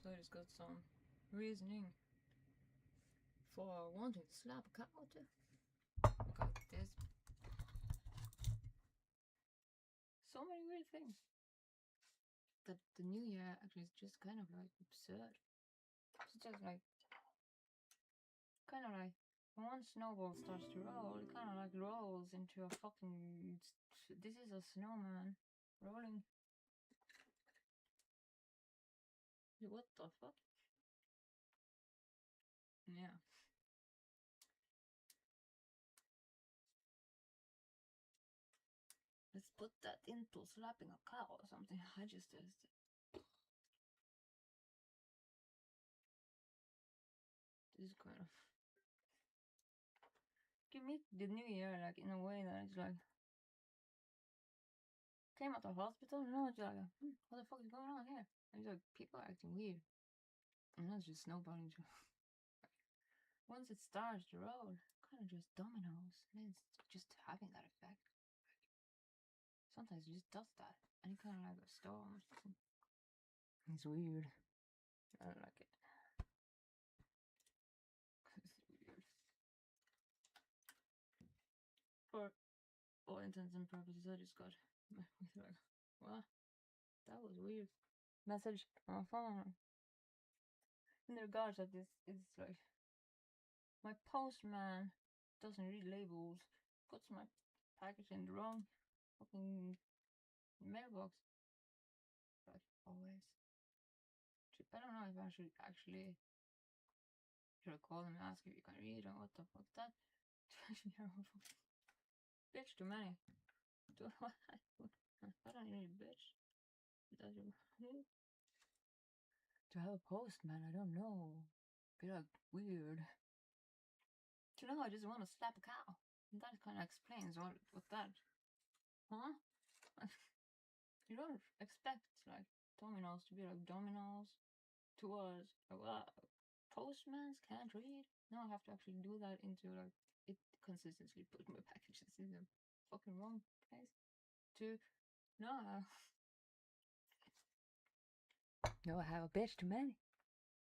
so it's got some reasoning for wanting to slap a cow too. Because there's so many weird things that the new year actually is just kind of like absurd. It's just like kind of like when one snowball starts to roll, it kind of like rolls into a fucking. This is a snowman rolling. What the fuck? Yeah. Let's put that into slapping a cow or something. I just this is kind of give me the new year like in a way that it's like came out of hospital, you know, it's like what the fuck is going on here? And it's like people are acting weird. And that's just snowballing. Once it starts to roll, kind of just dominoes, and it's just having that effect. Sometimes it just does that, and it kind of like a storm or something. It's weird. I don't like it. It's weird. For all intents and purposes, I just got like, what? That was weird. Message on my phone. In regards that this is like my postman doesn't read labels, puts my package in the wrong fucking mailbox. Like always. I don't know if I should actually call him and ask if you can read or what the fuck that. Bitch too many. I don't need a bitch. To have a postman, I don't know. Be like weird. You know, I just want to slap a cow. And that kind of explains what that. Huh? You don't expect like dominoes to be like dominoes towards postmans can't read. No, I have to actually do that into like it consistently put my packages in the fucking wrong place. To no, no, I have a bitch too many.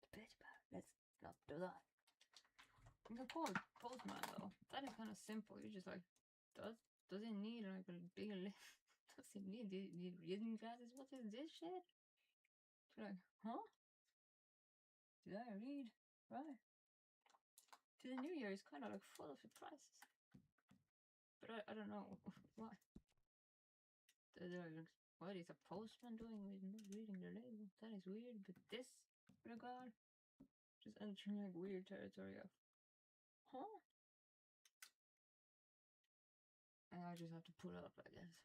The bitch, let's not do that. You can call it postman though. That is kind of simple. You just like does it need like a bigger list? Does it need reading glasses? What is this shit? You're like, huh? Did I read? Right. To the new year is kind of like full of surprises. But I don't know why. Like, what is a postman doing with not reading the label? That is weird. But this regard, just entering like weird territory of, huh? And I just have to pull up, I guess.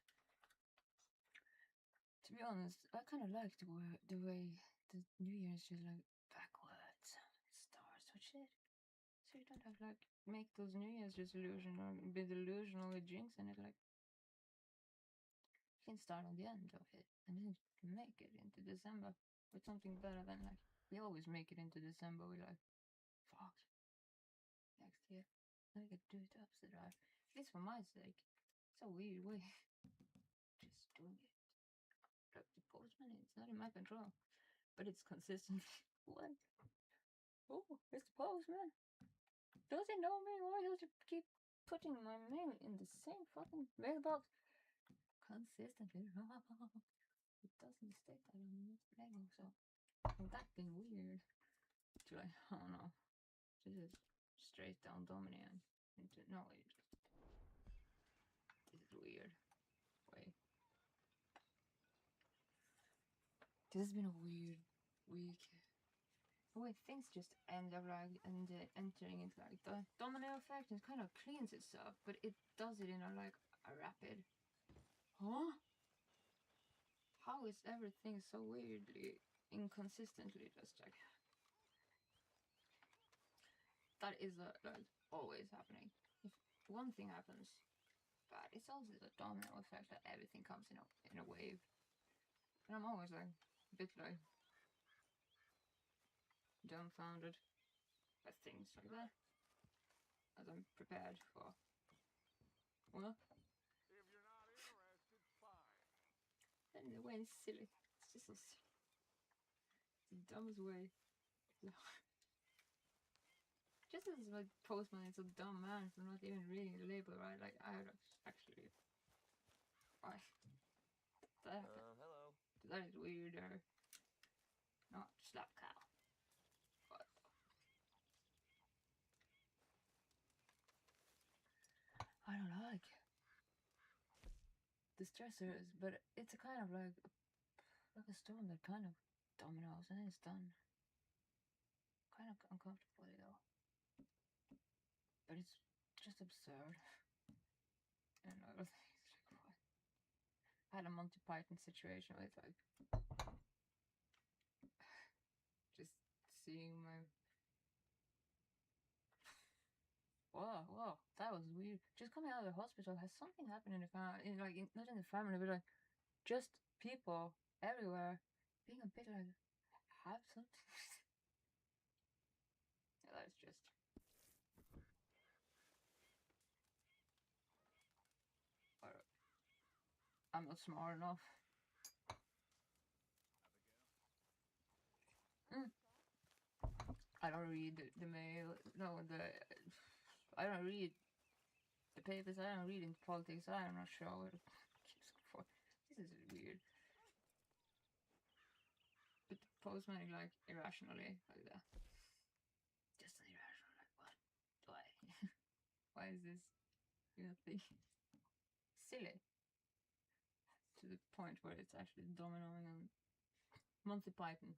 To be honest, I kind of like the way the New Year is just like backwards. It starts with shit. So you don't have to like make those New Year's resolutions or be delusional with jinxing it. Like you can start on the end of it and then make it into December with something better than like we always make it into December. We're like, fuck, next year I get to do it opposite. Right? At least for my sake, it's a weird way. Just doing it. Like the postman, it's not in my control, but it's consistent. What? Oh, it's the postman. Does he know me? Why does he keep putting my mail in the same fucking mailbox consistently? It doesn't state that on the label, so that being weird. To like, oh no, this is straight down dominant. No, this is weird. Wait, this has been a weird week. The way things just end up like entering into like the domino effect, and it kind of cleans itself, but it does it in a like a rapid. Huh? How is everything so weirdly inconsistently just like that is like always happening. If one thing happens bad, it's also the domino effect that everything comes in a wave. And I'm always like a bit like dumbfounded by things like that. As I'm prepared for what? If you're not interested, fine. And the way it's silly. It's just so silly. the dumbest way. Just as like Postman is a dumb man for not even reading the label, right? Like I would actually, why? Hello. That is weird. Not slap cow. But I don't like the stressors, but it's a kind of like a stone that kind of dominoes and then it's done. Kind of uncomfortably though, but it's just absurd. And other things like what? I had a Monty Python situation with like just seeing my whoa, that was weird. Just coming out of the hospital, has something happened in the family? Like not in the family, but like just people everywhere being a bit like have something. Yeah, that's just. I'm not smart enough. I don't read the mail. No, I don't read the papers. I don't read into politics. I'm not sure what it keeps for. This is weird. But the postman like irrationally like that. Just an irrational like what? Why? Why is this? You know, silly. To the point where it's actually dominoing on Monty Python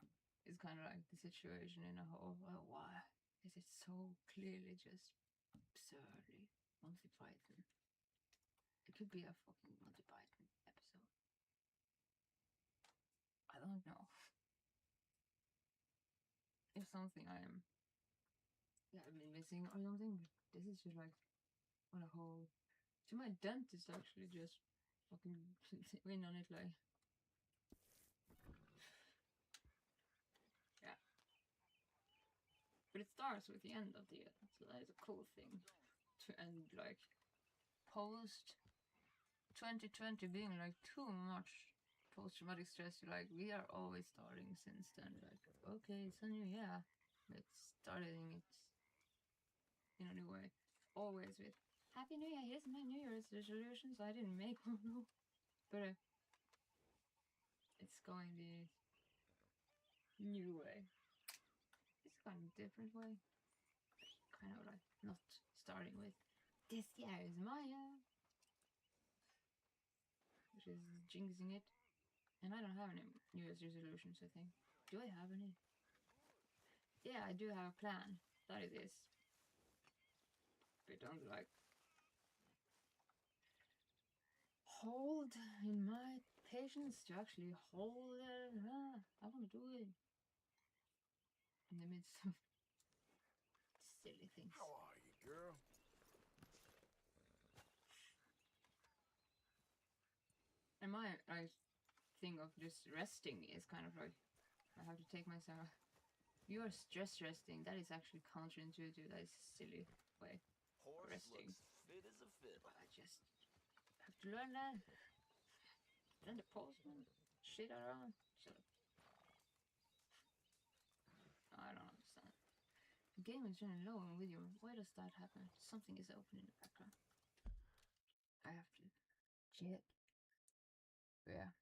is kind of like the situation in a whole. Why is it so clearly just absurdly Monty Python? It could be a fucking Monty Python episode. I don't know. If something I've been missing or something, but this is just like on a whole. To my dentist actually just fucking win on it like. Yeah. But it starts with the end of the year, so that is a cool thing to end like post 2020 being like too much post-traumatic stress. Like we are always starting since then. Like okay, it's a new year. Let's starting it in a new way. Always with Happy New Year. Here's my New Year's resolutions. I didn't make one though, but it's going the new way. It's kind of different way. Kind of like not starting with this year is my year, which is jinxing it. And I don't have any New Year's resolutions, I think. Do I have any? Yeah, I do have a plan. That it is. But don't like hold in my patience to actually hold it. I want to do it in the midst of silly things. How are you, girl? And my thing of just resting is kind of like I have to take myself. You are stress resting. That is actually counterintuitive. That is a silly way of resting. Looks fit as a fiddle. I just have to learn that. Then the postman shit around. Shut up. I don't understand. The game is running low on video. Why does that happen? Something is open in the background. I have to check. Yeah.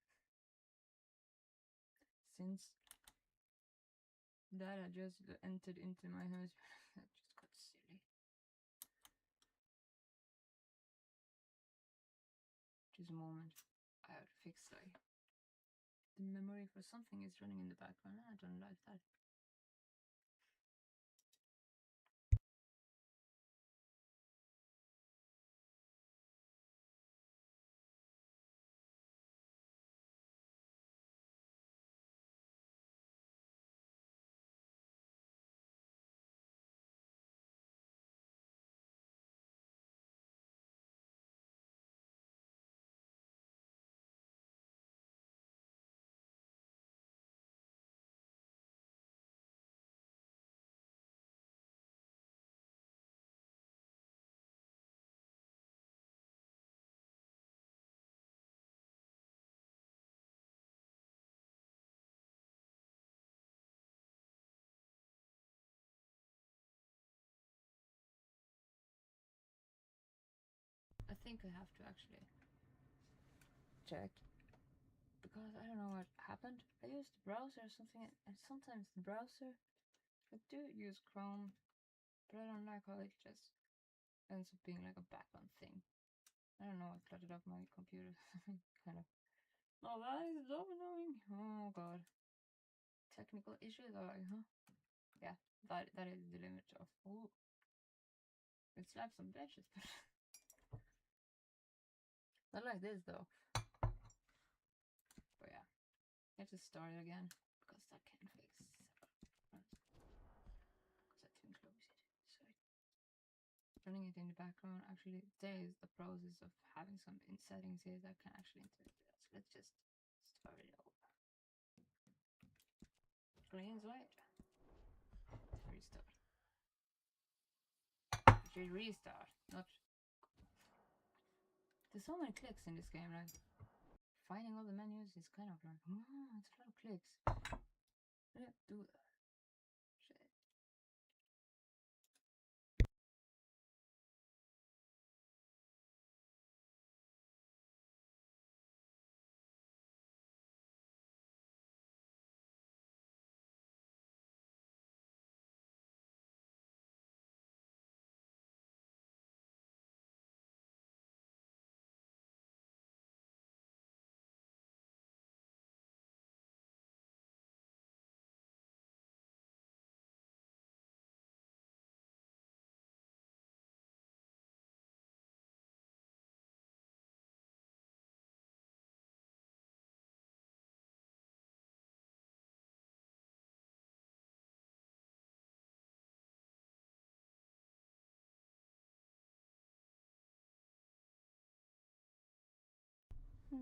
Since that I just entered into my house, that just got silly. Just a moment. I have to fix like the memory for something is running in the background. I don't like that. think I have to actually check because I don't know what happened. I used the browser or something, and sometimes the browser, I do use Chrome, but I don't like how it just ends up being like a background thing. I don't know, I cluttered up my computer. Kind of. Oh, that is so annoying. Oh god. Technical issues are like, huh? Yeah, that is the limit of. Oh, it slaps some bitches, but not like this though. But yeah, let's just start it again because that can fix several problems. Because I didn't close it. So running it in the background actually there is the process of having some in settings here that can actually interrupt that. So let's just start it over. Green light. Restart. Actually restart, not. There's so many clicks in this game, like finding all the menus is kind of like, it's a lot of clicks. I don't do that. Shit. I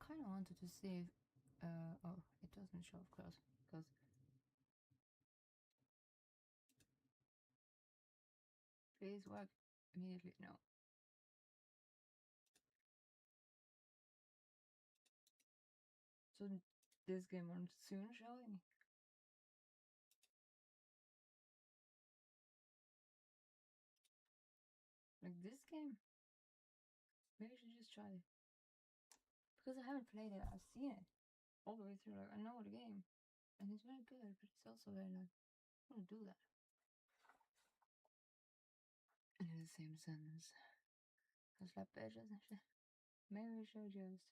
kind of wanted to see if, oh, it doesn't show, of course, because please work immediately. No. So this game won't soon showing. Like this game, maybe I should just try it because I haven't played it. I've seen it all the way through. Like I know the game, and it's very good, but it's also very like I want to do that. And in the same sentence, I slap bitches and shit. Maybe we should just.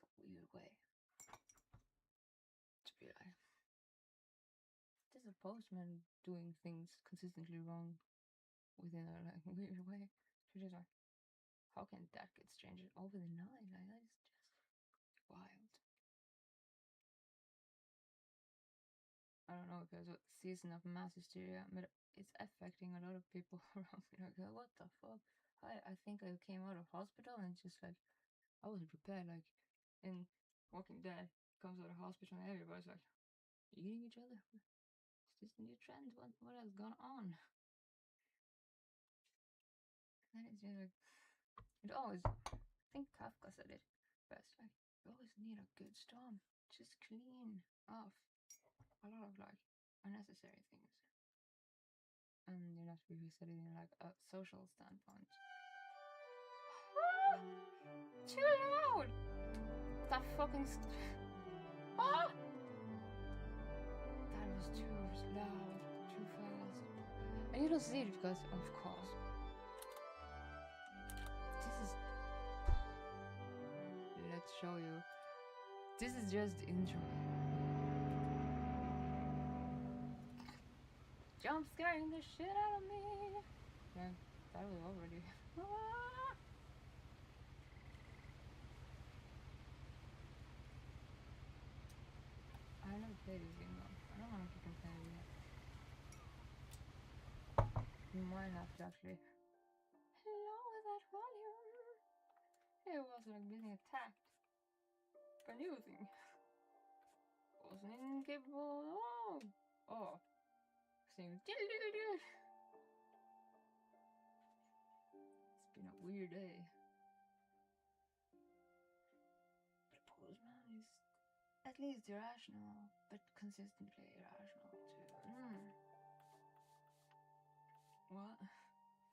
It's a weird way to be like. There's a postman doing things consistently wrong within a like weird way. So just like, how can that get changed over the night? Like that is just wild. I don't know if there's a season of mass hysteria, but it's affecting a lot of people around me. Like, what the fuck? I think I came out of hospital and just like I wasn't prepared. Like in Walking Dead, comes out of hospital and everybody's like eating each other. Is this the new trend? What has gone on? And then it's just like it always. I think Kafka said it best. Like you always need a good storm. Just clean off a lot of like unnecessary things. And you have to be resetting in like a social standpoint. Too loud! That fucking ah! That was too loud, too fast. And you don't see it because, of course, this is. Let's show you. This is just the intro. Jump scaring the shit out of me. Yeah, that was already. I never played this game though. I don't know if you can play it yet. You might have to actually lower that volume. It was like being attacked by new thing. Wasn't incapable. Oh. Same. It's been a weird day. But Postman is at least irrational, but consistently irrational too. What?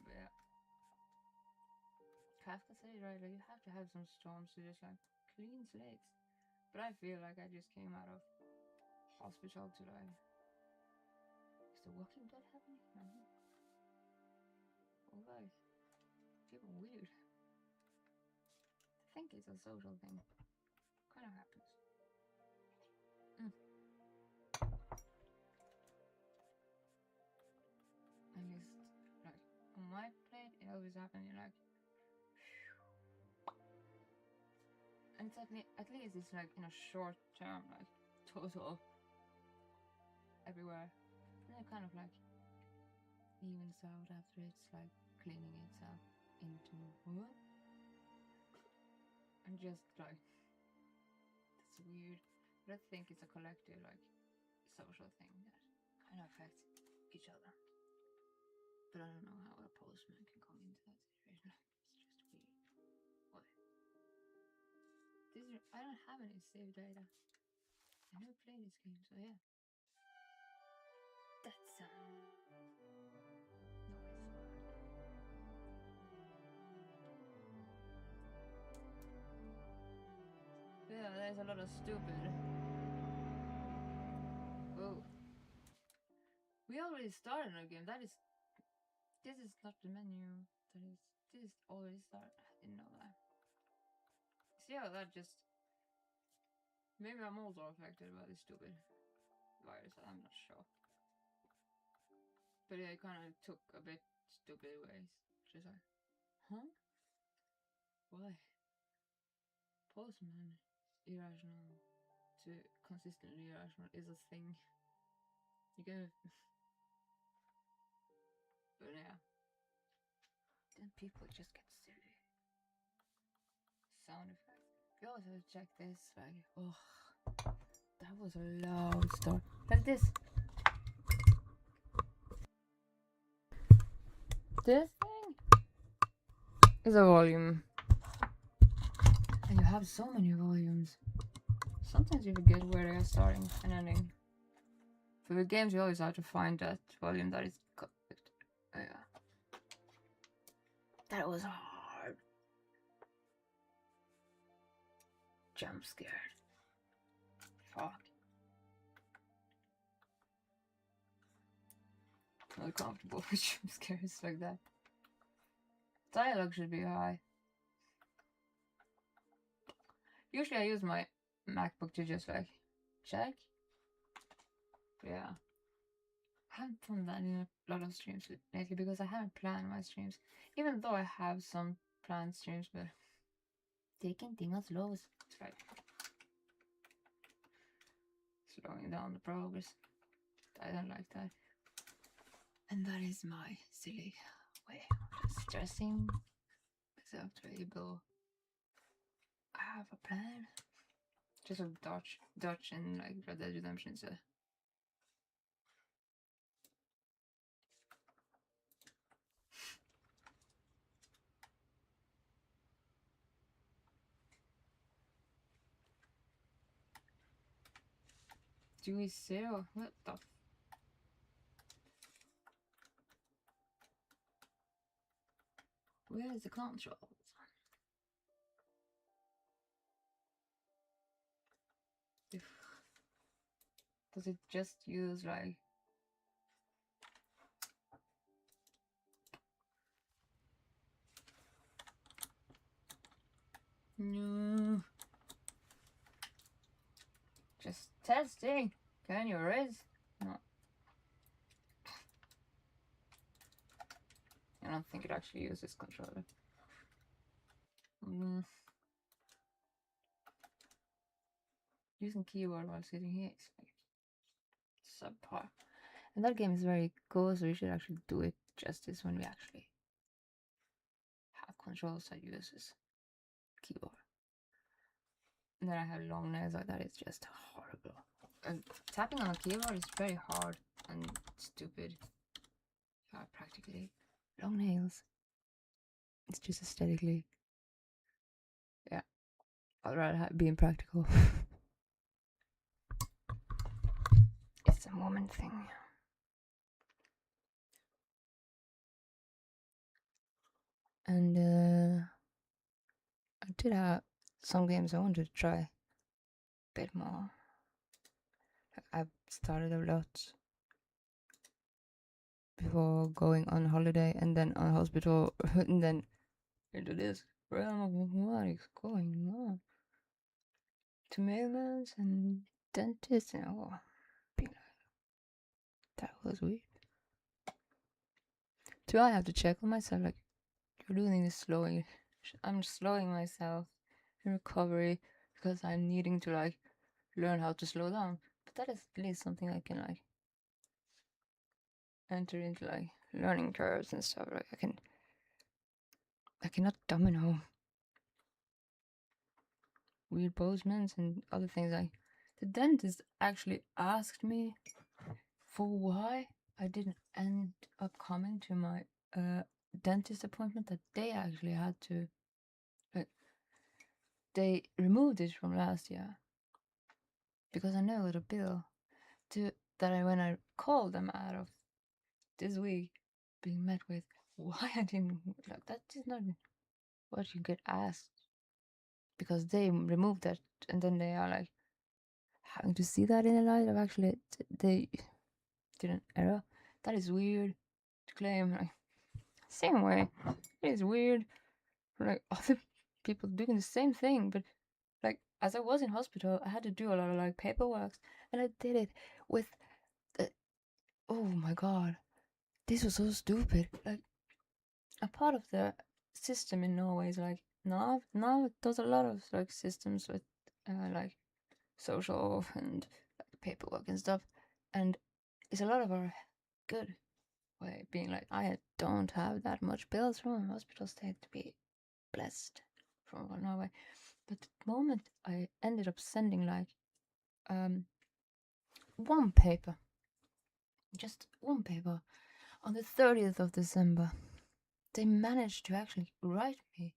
But yeah. Kafka said right, like you have to have some storms to just like clean slates. But I feel like I just came out of hospital to like, is the Walking Dead happening? No. Or like people weird. I think it's a social thing. Kind of happens. And it's like on my plate, it always happens. You're like, and it's at least it's like in a short term, like total everywhere. And it kind of like evens out after it's like cleaning itself into what? And just like that's weird. But I think it's a collective like social thing that kind of affects each other. But I don't know how a postman can come into that situation. It's just weird. What? I don't have any save data. I never played this game, so yeah. That's yeah, there's a lot of stupid. Whoa. We already started our game. This is not the menu. This is already started. I didn't know that. See how that just. Maybe I'm also affected by this stupid virus. I'm not sure. But yeah, it kind of took a bit stupid ways. Just like, huh? Why? Postman irrational to consistently irrational is a thing. You can. But yeah. Then people just get silly. Sound effect. You also check this, like, oh, that was a loud start. Like this. This thing is a volume. And you have so many volumes. Sometimes you forget where they are starting and ending. For the games, you always have to find that volume that is correct. Oh, yeah. That was hard. Jump scared. Fuck. Not comfortable with jump scares like that. Dialogue should be high. Usually I use my MacBook to just like check. Yeah. I haven't done that in a lot of streams lately because I haven't planned my streams. Even though I have some planned streams, but taking things slow is like slowing down the progress. I don't like that. And that is my silly way of stressing myself to be able. I have a plan. Just a dodge and like Red Dead Redemption. So. Do we sell? What the? Where is the controls? Does it just use like? No. Just testing. Can you raise? No. I don't think it actually uses controller. Using keyboard while sitting here is like subpar. And that game is very cool, so we should actually do it justice when we actually have controls that uses keyboard. And then I have long nails like that. It's just horrible. And tapping on a keyboard is very hard and stupid. Practically long nails. It's just aesthetically. Yeah, I'd rather be impractical. It's a moment thing. And I did have some games I wanted to try a bit more. I've started a lot before going on holiday and then on hospital and then into this realm of what is going on. To mailmans and dentists and that was weird. Do I have to check on myself? Like, you're doing this slowing. I'm slowing myself in recovery because I'm needing to like learn how to slow down. But that is at least something I can like enter into like learning curves and stuff. Like I cannot domino weird postmans and other things. Like the dentist actually asked me for why I didn't end up coming to my dentist appointment that they actually had to like they removed it from last year because I know the bill to that I when I called them out of this week being met with why I didn't like that is not what you get asked because they removed that and then they are like having to see that in a light of actually they did an error. That is weird to claim. Like, same way, it is weird for like other people doing the same thing, but like as I was in hospital, I had to do a lot of like paperwork, and I did it with the, oh my god, this was so stupid. Like a part of the system in Norway is like Nav does a lot of like systems with like social and like, paperwork and stuff, and it's a lot of our good way being like I don't have that much bills from a hospital state to be blessed from Norway. But the moment I ended up sending like one paper, just one paper, on the 30th of December, they managed to actually write me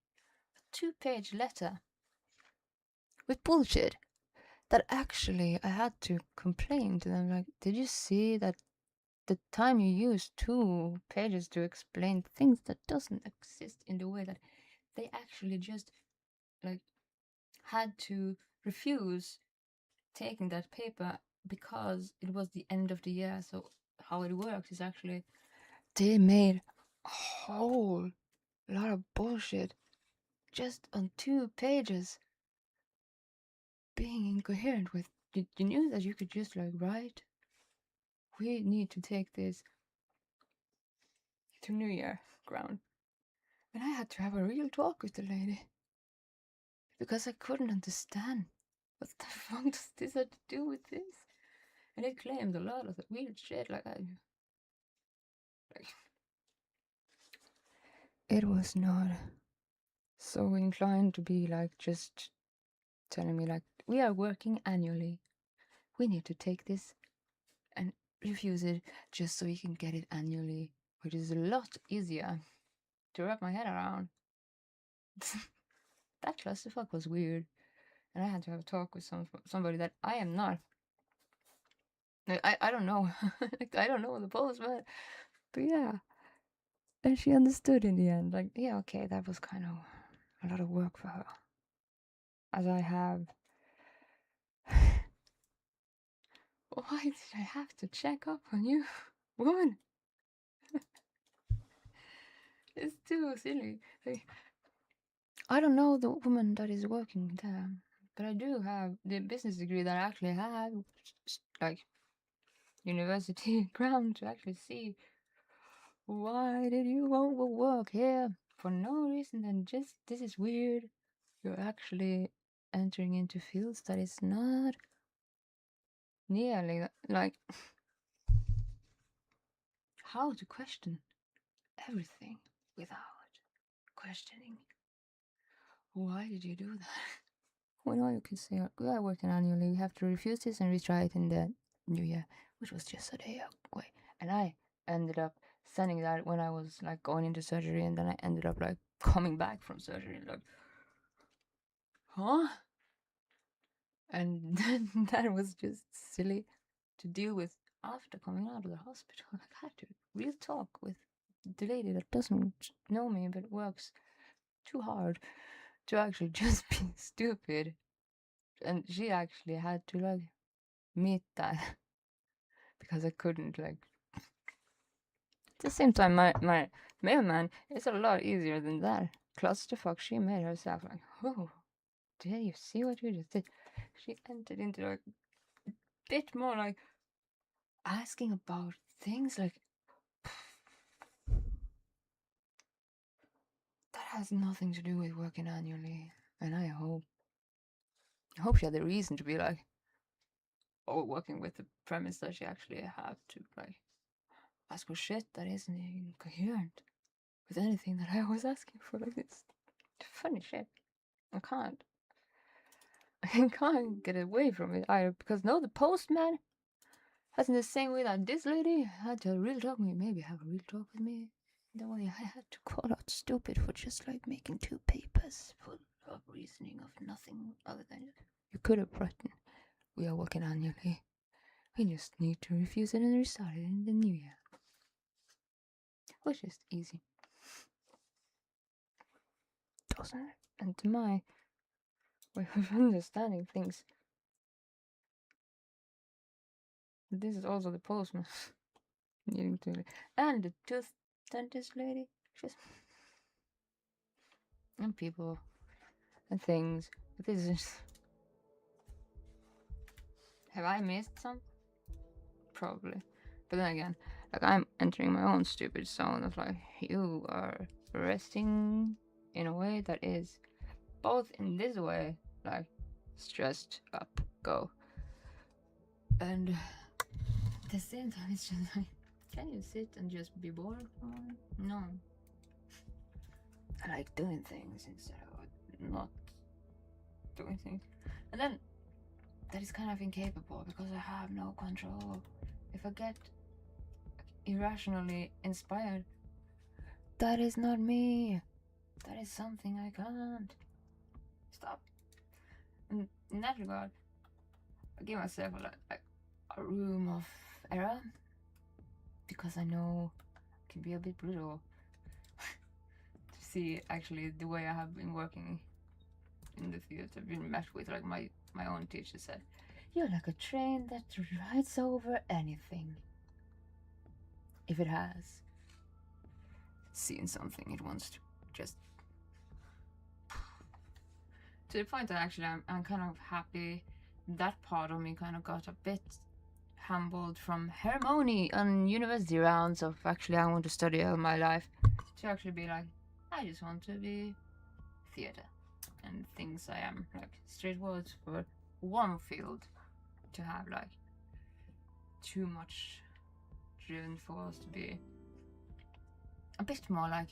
a 2-page letter with bullshit that actually I had to complain to them. Like, did you see that the time you use 2 pages to explain things that doesn't exist in the way that they actually just like had to refuse taking that paper because it was the end of the year. So how it works is actually they made a whole lot of bullshit just on 2 pages being incoherent with you knew that you could just like write we need to take this to New Year ground. And I had to have a real talk with the lady because I couldn't understand what the fuck does this have to do with this? And it claimed a lot of the weird shit like it was not so inclined to be like just telling me like we are working annually. We need to take this and refuse it just so we can get it annually, which is a lot easier to wrap my head around. That clusterfuck was weird, and I had to have a talk with somebody that I am not. I don't know. I don't know the post, but yeah. And she understood in the end. Like, yeah, okay, that was kind of a lot of work for her. As I have. Why did I have to check up on you, woman? It's too silly. Like, I don't know the woman that is working there, but I do have the business degree that I actually have, like, university ground to actually see why did you overwork here for no reason and just this is weird. You're actually entering into fields that is not nearly like how to question everything without questioning why did you do that. Well, you can say we are working annually, we have to refuse this and retry it in the new year, which was just a day away. And I ended up sending that when I was like going into surgery, and then I ended up like coming back from surgery like huh. And then that was just silly to deal with after coming out of the hospital. Like, I had to real talk with the lady that doesn't know me but works too hard to actually just be stupid. And she actually had to like meet that because I couldn't like. At the same time, my mailman is a lot easier than that. Clusterfuck, she made herself like, oh, did you see what you just did? She entered into like a bit more like asking about things like that has nothing to do with working annually. And I hope she had the reason to be like, oh, working with the premise that she actually have to like ask for shit that isn't incoherent with anything that I was asking for. Like it's funny shit. I can't. I can't get away from it either because no, the postman has in the same way that this lady had to real talk with me, maybe have a real talk with me. The way I had to call out stupid for just like making 2 papers full of reasoning of nothing other than you could have written. We are working annually. We just need to refuse it and restart it in the new year. Which is easy. Doesn't it? And to my way of understanding things, this is also the postman needing to, and the tooth dentist lady, just and people and things. But this is. Have I missed some? Probably. But then again, like I'm entering my own stupid zone of like, you are resting in a way that is both in this way, like stressed up, go. And at the same time, it's just like, can you sit and just be bored for a moment? No. I like doing things instead of not doing things. And then that is kind of incapable because I have no control. If I get irrationally inspired, that is not me. That is something I can't stop. And in that regard, I give myself a room of error because I know it can be a bit brutal to see actually the way I have been working in the theater. I've been met with like my own teacher said, you're like a train that rides over anything. If it has seen something, it wants to just to the point that actually I'm kind of happy that part of me kind of got a bit humbled from Hermione on university rounds of actually I want to study all my life to actually be like, I just want to be theater and things I am like straightforward for one field to have like too much driven force to be a bit more like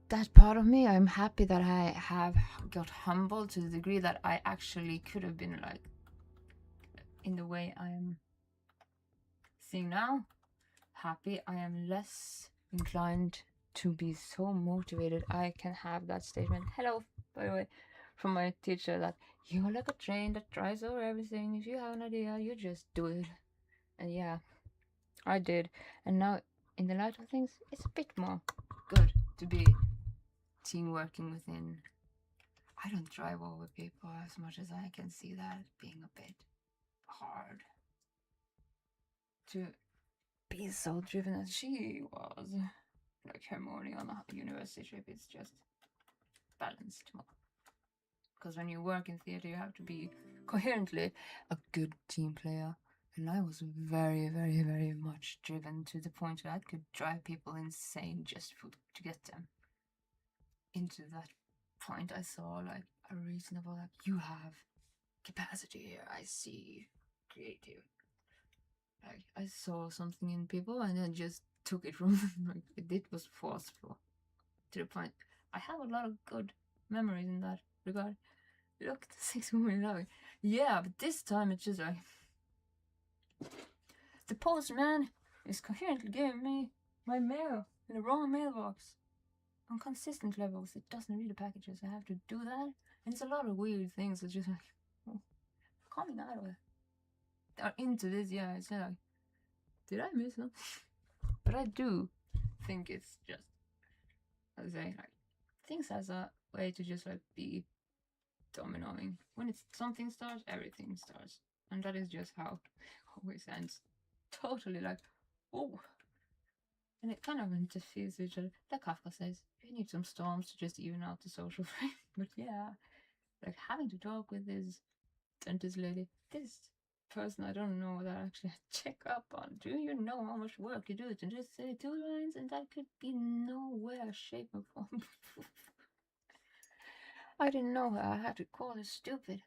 that part of me. I'm happy that I have got humbled to the degree that I actually could have been like in the way I am seeing now. Happy I am less inclined to be so motivated. I can have that statement, hello, by the way, from my teacher that you're like a train that drives over everything. If you have an idea, you just do it. And yeah, I did. And now, in the light of things, it's a bit more good to be team working within. I don't drive over people as much as I can see that being a bit hard to be so driven as she was. Like Hermione on a university trip, it's just balanced more. Because when you work in theater, you have to be coherently a good team player. And I was very, very, very much driven to the point where I could drive people insane just to get them into that point. I saw like a reasonable, like, you have capacity here. I see creative. Like I saw something in people and then just took it from them. Like it was forceful to the point. I have a lot of good memories in that regard. Look, the 6 women loving. Yeah, but this time it's just like the postman is coherently giving me my mail in the wrong mailbox on consistent levels. It doesn't read the packages. I have to do that, and it's a lot of weird things. It's just like coming out of it or into this. Yeah, it's like, did I miss something? But I do think it's just, as I say, like, things has a way to just like be dominoing. When it's something starts, everything starts, and that is just how it always ends. Totally like, oh, and it kind of interferes with each other. Like Kafka says, you need some storms to just even out the social frame. But yeah, like having to talk with this dentist lady, this person I don't know that I actually check up on. Do you know how much work you do to just say 2 lines? And that could be nowhere, shape, or form. I didn't know I had to call her stupid.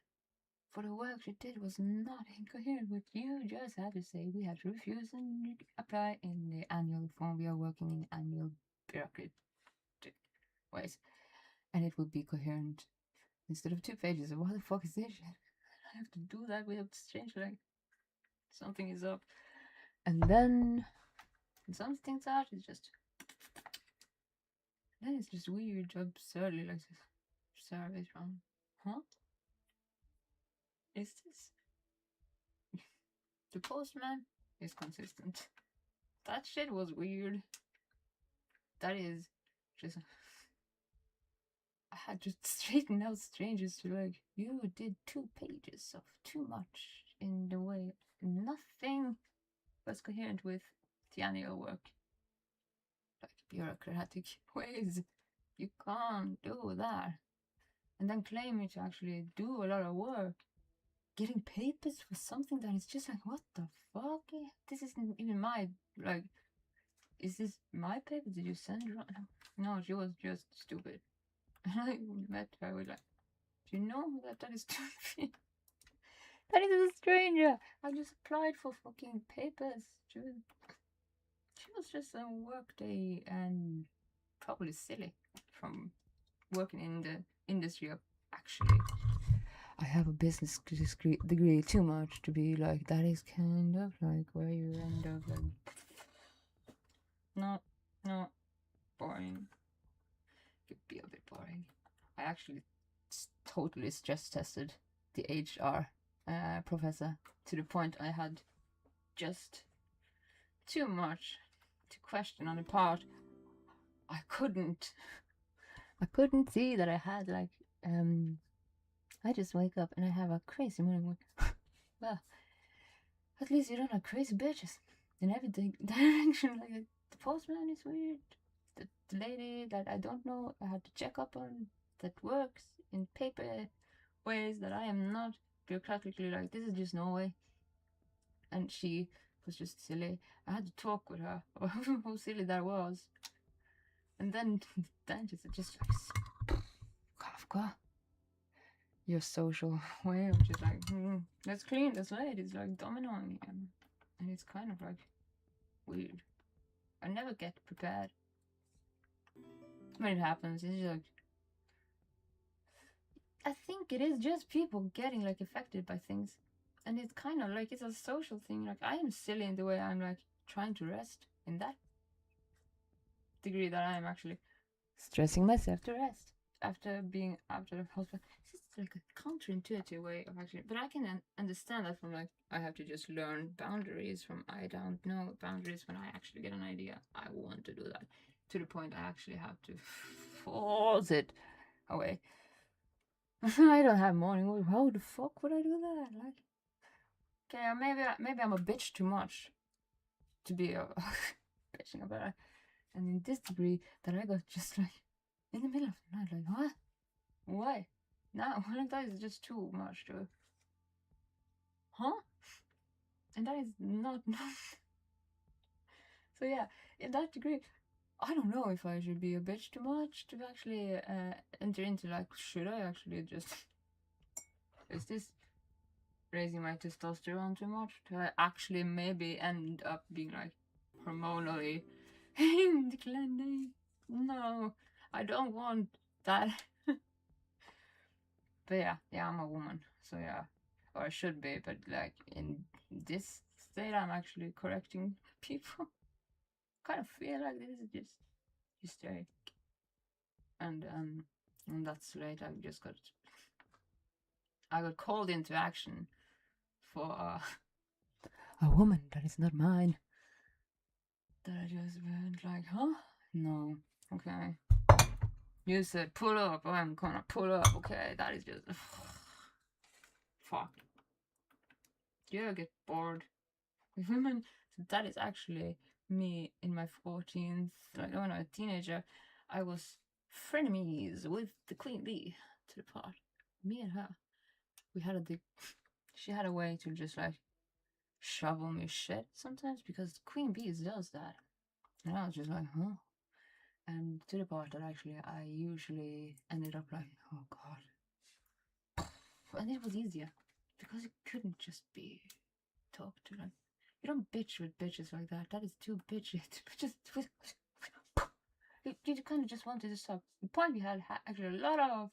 For the work she did was not incoherent with you. Just had to say we had to refuse and apply in the annual form. We are working in annual bureaucratic ways. And it would be coherent instead of 2 pages of what the fuck is this shit? I have to do that without strange like something is up. And then some things out is just then it's just weird, absurdly like this service from huh? Is this the postman is consistent. That shit was weird. That is just I had to straighten out strangers to like you did 2 pages of too much in the way nothing was coherent with the annual work. Like bureaucratic ways. You can't do that. And then claiming to actually do a lot of work. Getting papers for something that is just like, what the fuck? This isn't even my, like, is this my paper? Did you send her? No, she was just stupid. And I met her with like, do you know that is stupid? That is a stranger. I just applied for fucking papers. She was just a work day and probably silly from working in the industry of actually. I have a business degree too much to be like that is kind of like where you end up like no boring. Could be a bit boring. I actually totally stress tested the HR professor to the point I had just too much to question on the part. I couldn't see that I had like I just wake up and I have a crazy morning. Well, at least you don't have crazy bitches in every direction. Like the postman is weird. The lady that I don't know I had to check up on that works in paper ways that I am not bureaucratically like this is just no way. And she was just silly. I had to talk with her about how silly that was. And then the dentist just like Kafka. Your social way of just like, let's clean the slate. It's like dominoing again. And it's kind of like weird. I never get prepared. When it happens, it's just like I think it is just people getting like affected by things. And it's kind of like it's a social thing. Like I am silly in the way I'm like trying to rest in that degree that I am actually stressing myself to rest after being after the hospital. It's like a counterintuitive way of actually, but I can understand that from like I have to just learn boundaries from I don't know boundaries when I actually get an idea. I want to do that to the point I actually have to force it away. I don't have morning. How the fuck would I do that? Like, okay, maybe I'm a bitch too much to be a bitching about it. And in this degree that I got just like in the middle of the night, like what? Why? Now, like that is just too much to. Huh? And that is not. So yeah, in that degree, I don't know if I should be a bitch too much to actually enter into like, should I actually just. Is this raising my testosterone too much? Do I actually maybe end up being like hormonally declining? No, I don't want that. But yeah, I'm a woman, so yeah, or I should be. But like in this state, I'm actually correcting people. Kind of feel like this is just hysteric, and that's late. I got called into action for a woman that is not mine. that I just went like, huh? No. Okay. You said pull up, I'm gonna pull up. Okay, that is just fuck. Do you ever get bored with women? That is actually me in my 14th, like when I was a teenager. I was frenemies with the queen bee to the part. Me and her. We had she had a way to just like shovel me shit sometimes because the queen bees does that. And I was just like, huh? And to the part that actually I usually ended up like, oh god. And it was easier because it couldn't just be talked to. Like, you don't bitch with bitches like that. That is too bitchy. Just you kind of just wanted to stop. The point we had actually a lot of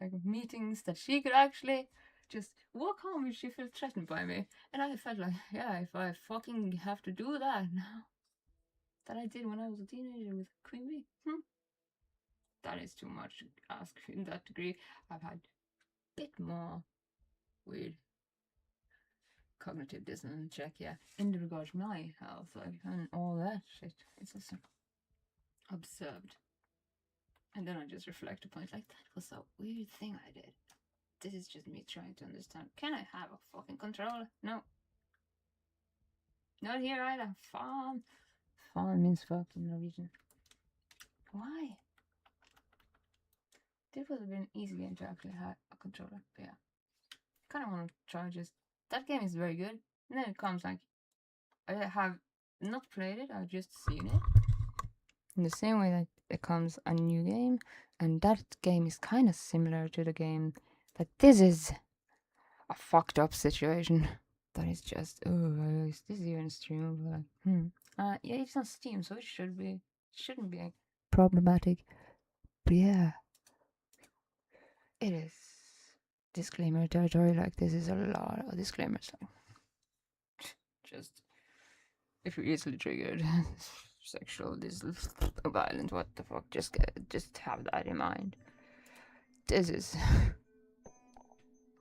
like meetings that she could actually just walk home if she felt threatened by me. And I felt like, yeah, if I fucking have to do that now, that I did when I was a teenager with Queen Bee, that is too much to ask in that degree. I've had a bit more weird cognitive dissonance check, yeah, in regard to my health, like, and all that shit. It's just absurd. And then I just reflect upon it, like, that was a weird thing I did. This is just me trying to understand. Can I have a fucking controller? No. Not here either. Faen. Faen means fuck in Norwegian. Why? This would have been an easy game to actually have a controller. But yeah. Kind of want to try just. That game is very good. And then it comes like. I have not played it, I've just seen it. In the same way that it comes a new game. And that game is kind of similar to the game that this is a fucked up situation. That is just, oh, is this even streamable? Like, yeah, it's on Steam, so it shouldn't be problematic. But yeah, it is disclaimer territory. Like, this is a lot of disclaimers. Like, just, if you're easily triggered, sexual, this violent, what the fuck, just have that in mind. This is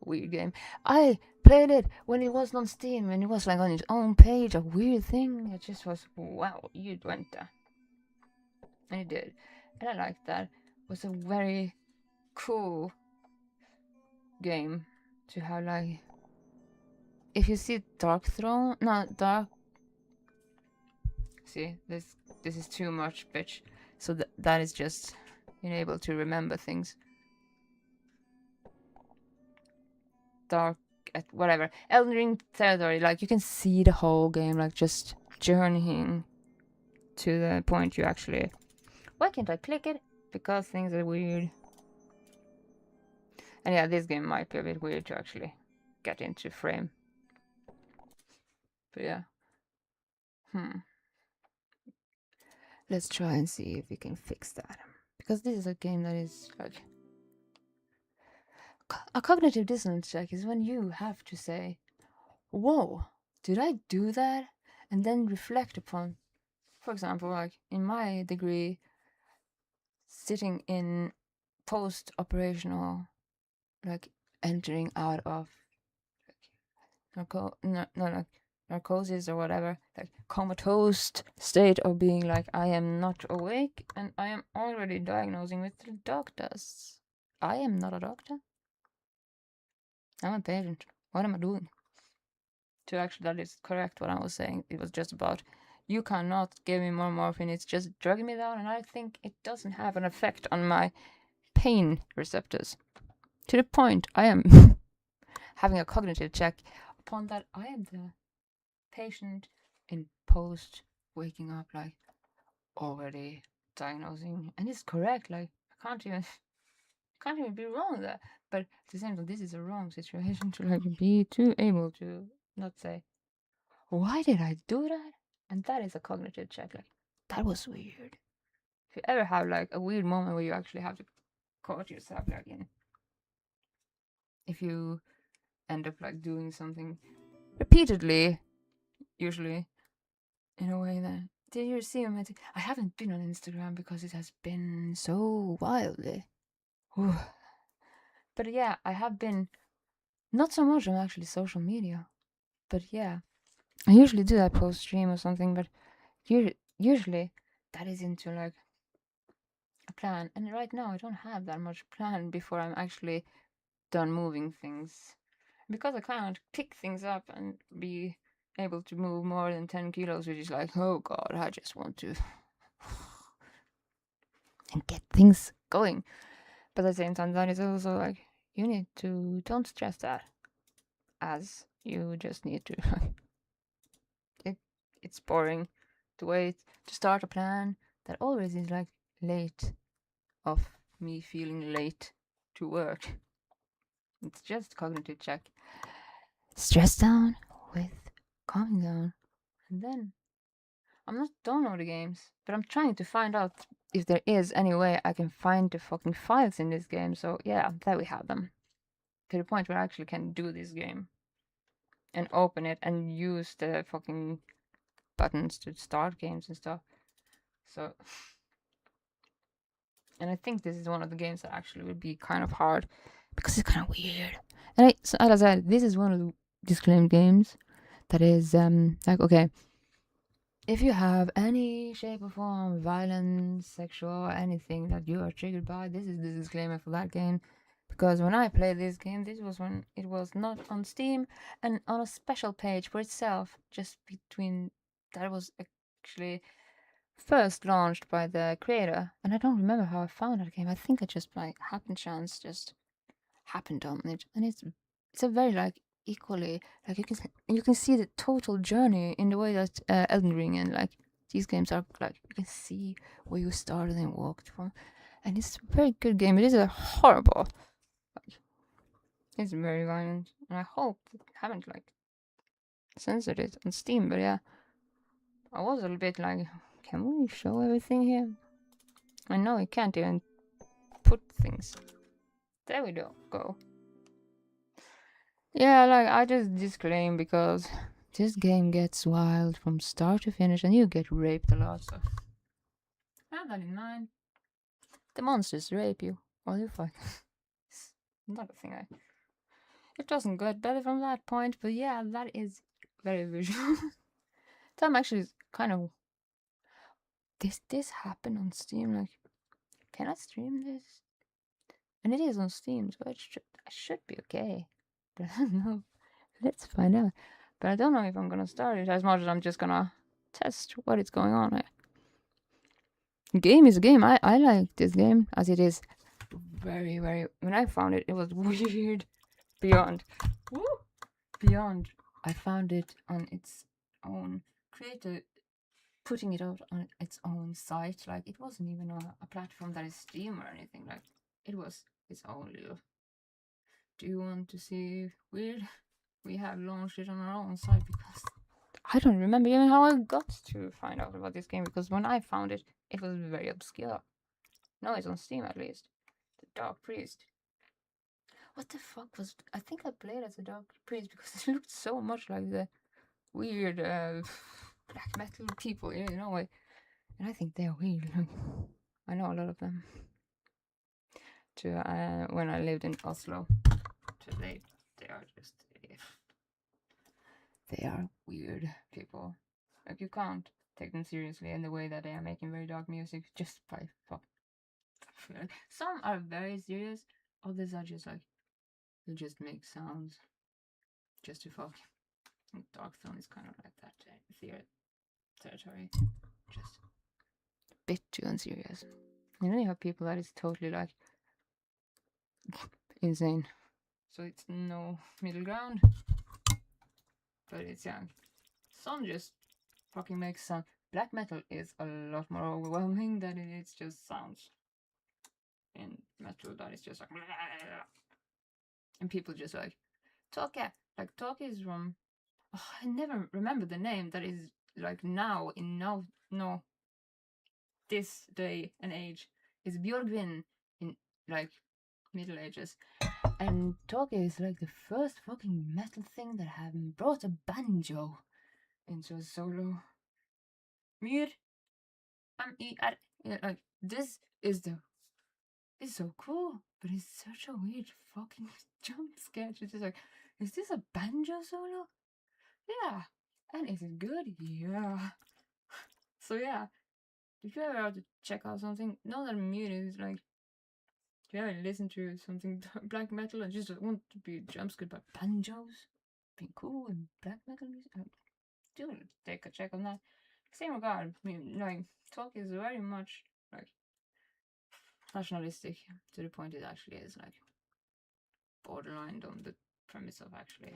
weird game. I played it when it wasn't on Steam and it was like on its own page, a weird thing. It just was, wow, you went there. And it did. And I liked that. It was a very cool game to have, like, if you see Dark Throne, not Dark. See, this is too much, bitch. So that is just being able to remember things. Dark at whatever Elden Ring territory, like you can see the whole game, like just journeying to the point you actually. Why can't I click it? Because things are weird. And yeah, this game might be a bit weird to actually get into frame. But yeah. Let's try and see if we can fix that. Because this is a game that is like. A cognitive dissonance check is when you have to say, whoa, did I do that? And then reflect upon, for example, like in my degree, sitting in post-operational, like entering out of like narcosis or whatever, like comatose state of being like, I am not awake and I am already diagnosing with the doctors. I am not a doctor. I'm a patient. What am I doing? To actually, that is correct what I was saying. It was just about, you cannot give me more morphine. It's just drugging me down, and I think it doesn't have an effect on my pain receptors. To the point, I am having a cognitive check upon that I am the patient in post waking up, like already diagnosing, and it's correct. Like I can't even be wrong there. But at the same time, this is a wrong situation to like be too able to not say, why did I do that? And that is a cognitive check. Like, that was weird. If you ever have like a weird moment where you actually have to caught yourself, like in, if you end up like doing something repeatedly, usually in a way that, did you see him? I haven't been on Instagram because it has been so wildly. But yeah, I have been, not so much on actually social media, but yeah, I usually do that post stream or something, but usually that is into like a plan. And right now I don't have that much plan before I'm actually done moving things. Because I can't pick things up and be able to move more than 10 kilos, which is like, oh god, I just want to and get things going. But at the same time, that is also like, you need to don't stress that, as you just need to. it, it's boring to wait to start a plan that always is like late of me feeling late to work. It's just cognitive check. Stress down with calming down, and then don't know the games, but I'm trying to find out if there is any way I can find the fucking files in this game. So yeah, there we have them. To the point where I actually can do this game and open it and use the fucking buttons to start games and stuff. So, and I think this is one of the games that actually would be kind of hard because it's kind of weird. And so as I said, this is one of the disclaimed games that is like, okay, if you have any shape or form, violence, sexual, anything that you are triggered by, this is the disclaimer for that game. Because when I played this game, this was when it was not on Steam and on a special page for itself, just between that was actually first launched by the creator. And I don't remember how I found that game. I think I just by happen chance just happened on it, and it's a very like equally like you can see the total journey in the way that Elden Ring and like these games are like you can see where you started and walked from, and it's a very good game. It is a horrible, like, it's very violent, and I hope they haven't like censored it on Steam. But yeah, I was a little bit like, can we show everything here? I know you can't even put things. There we go. Yeah, like I just disclaim because this game gets wild from start to finish and you get raped a lot, so have that in mind. The monsters rape you while you fight. It's not a thing it doesn't get better from that point, but yeah, that is very visual. So I'm actually kind of this happened on Steam, like can I stream this? And it is on Steam, so I should be okay. But I don't know. Let's find out. But I don't know if I'm gonna start it as much as I'm just gonna test what is going on here. Game is a game. I like this game as it is very, very. When I found it, it was weird beyond. Woo! Beyond. I found it on its own. Creator putting it out on its own site. Like, it wasn't even a platform that is Steam or anything. Like, it was its own little. Do you want to see weird? We have launched it on our own site because I don't remember even how I got to find out about this game because when I found it, it was very obscure. No, it's on Steam at least. The Dark Priest. What the fuck was? I think I played as a Dark Priest because it looked so much like the weird black metal people, you know. And I think they're weird. I know a lot of them. When I lived in Oslo, today they are just they are weird people. Like you can't take them seriously in the way that they are making very dark music just by fuck. Some are very serious, others are just like they just make sounds just to fuck. And Dark Throne is kind of like that territory, just a bit too unserious. You know, you have people that is totally like insane. So it's no middle ground, but it's young. Some just fucking makes sound. Black metal is a lot more overwhelming than it's just sounds. In metal, that is just like, and people just like talk. Yeah, like talk is from. Oh, I never remember the name. That is like now in no this day and age is Björgvin in like Middle Ages, and talk is like the first fucking metal thing that have brought a banjo into a solo. Mir, yeah, like this is the it's so cool, but it's such a weird fucking jump sketch. It's just like, is this a banjo solo? Yeah. And is it good? Yeah. So yeah, if you ever have to check out something, know that music is like, if you ever listen to something black metal and just want to be jumpscared by banjos, being cool and black metal music, do take a check on that. Same regard, I mean, like, talk is very much like nationalistic to the point it actually is like borderline on the premise of actually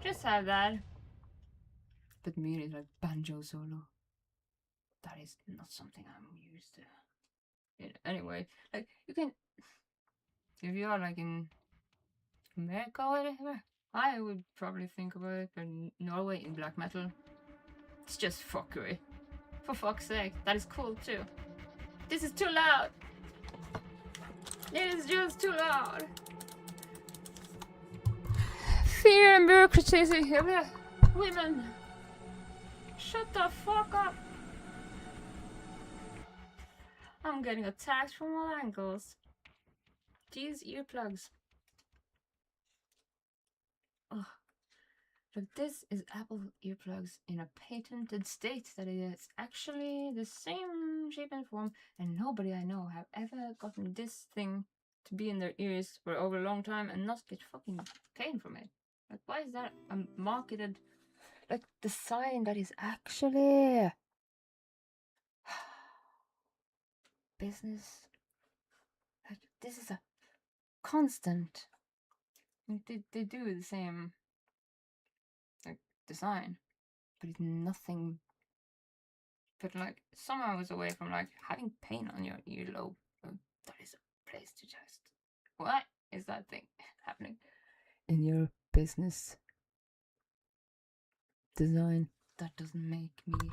just have that. But music like banjo solo, that is not something I'm used to. Anyway, like you can, if you are like in America or whatever, I would probably think about it. But Norway in black metal, it's just fuckery. For fuck's sake, that is cool too. This is too loud. It is just too loud. Fear and bureaucracy. Women, shut the fuck up. I'm getting attacked from all angles. These earplugs. Ugh. Look, this is Apple earplugs in a patented state that it is actually the same shape and form, and nobody I know have ever gotten this thing to be in their ears for over a long time and not get fucking pain from it. Like, why is that a marketed, like, design that is actually business? Like, this is a constant. They do the same, like, design, but it's nothing. But like, someone was away from like having pain on your earlobe. That is a place to just. What is that thing happening in your business design? That doesn't make me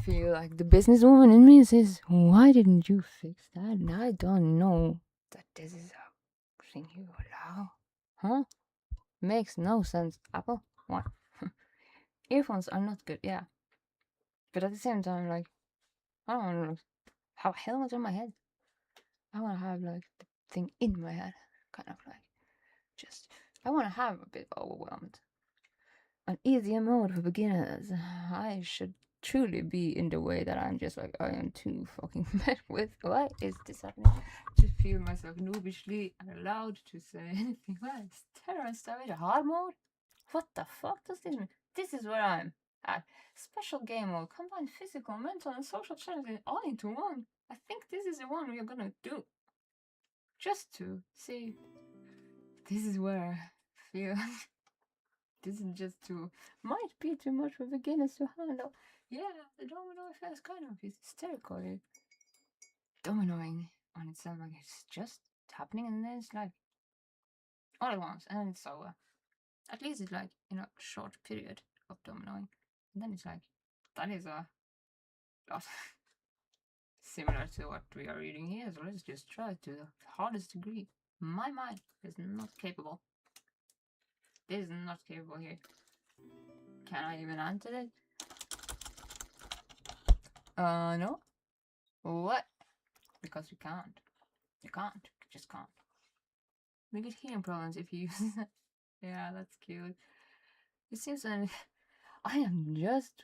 feel like the businesswoman in me says, "Why didn't you fix that?" And I don't know that this is a thing you allow, huh? Makes no sense. Apple, what? Earphones are not good, yeah. But at the same time, like, I don't want to have helmets on my head. I want to have like the thing in my head, kind of like just. I want to have a bit overwhelmed. An easier mode for beginners. I should truly be in the way that I'm just like, I am too fucking met with. Why is this happening? To feel myself noobishly allowed to say anything. Why is terror started hard mode? What the fuck does this mean? This is where I'm at. Special game mode. Combine physical, mental, and social challenges all into one. I think this is the one we are gonna do. Just to see. This is where I feel this is just too, might be too much for beginners to handle. Yeah, the domino effect is kind of hysterical. Dominoing on itself, like it's just happening and then it's like all at once and then it's over. At least it's like in a short period of dominoing. And then it's like, that is a lot similar to what we are reading here, so let's just try to the hardest degree. My mind is not capable. This is not capable here. Can I even answer it? No. What? Because you can't. You can't. You just can't. We get hearing problems if you use it. Yeah, that's cute. It seems that I am just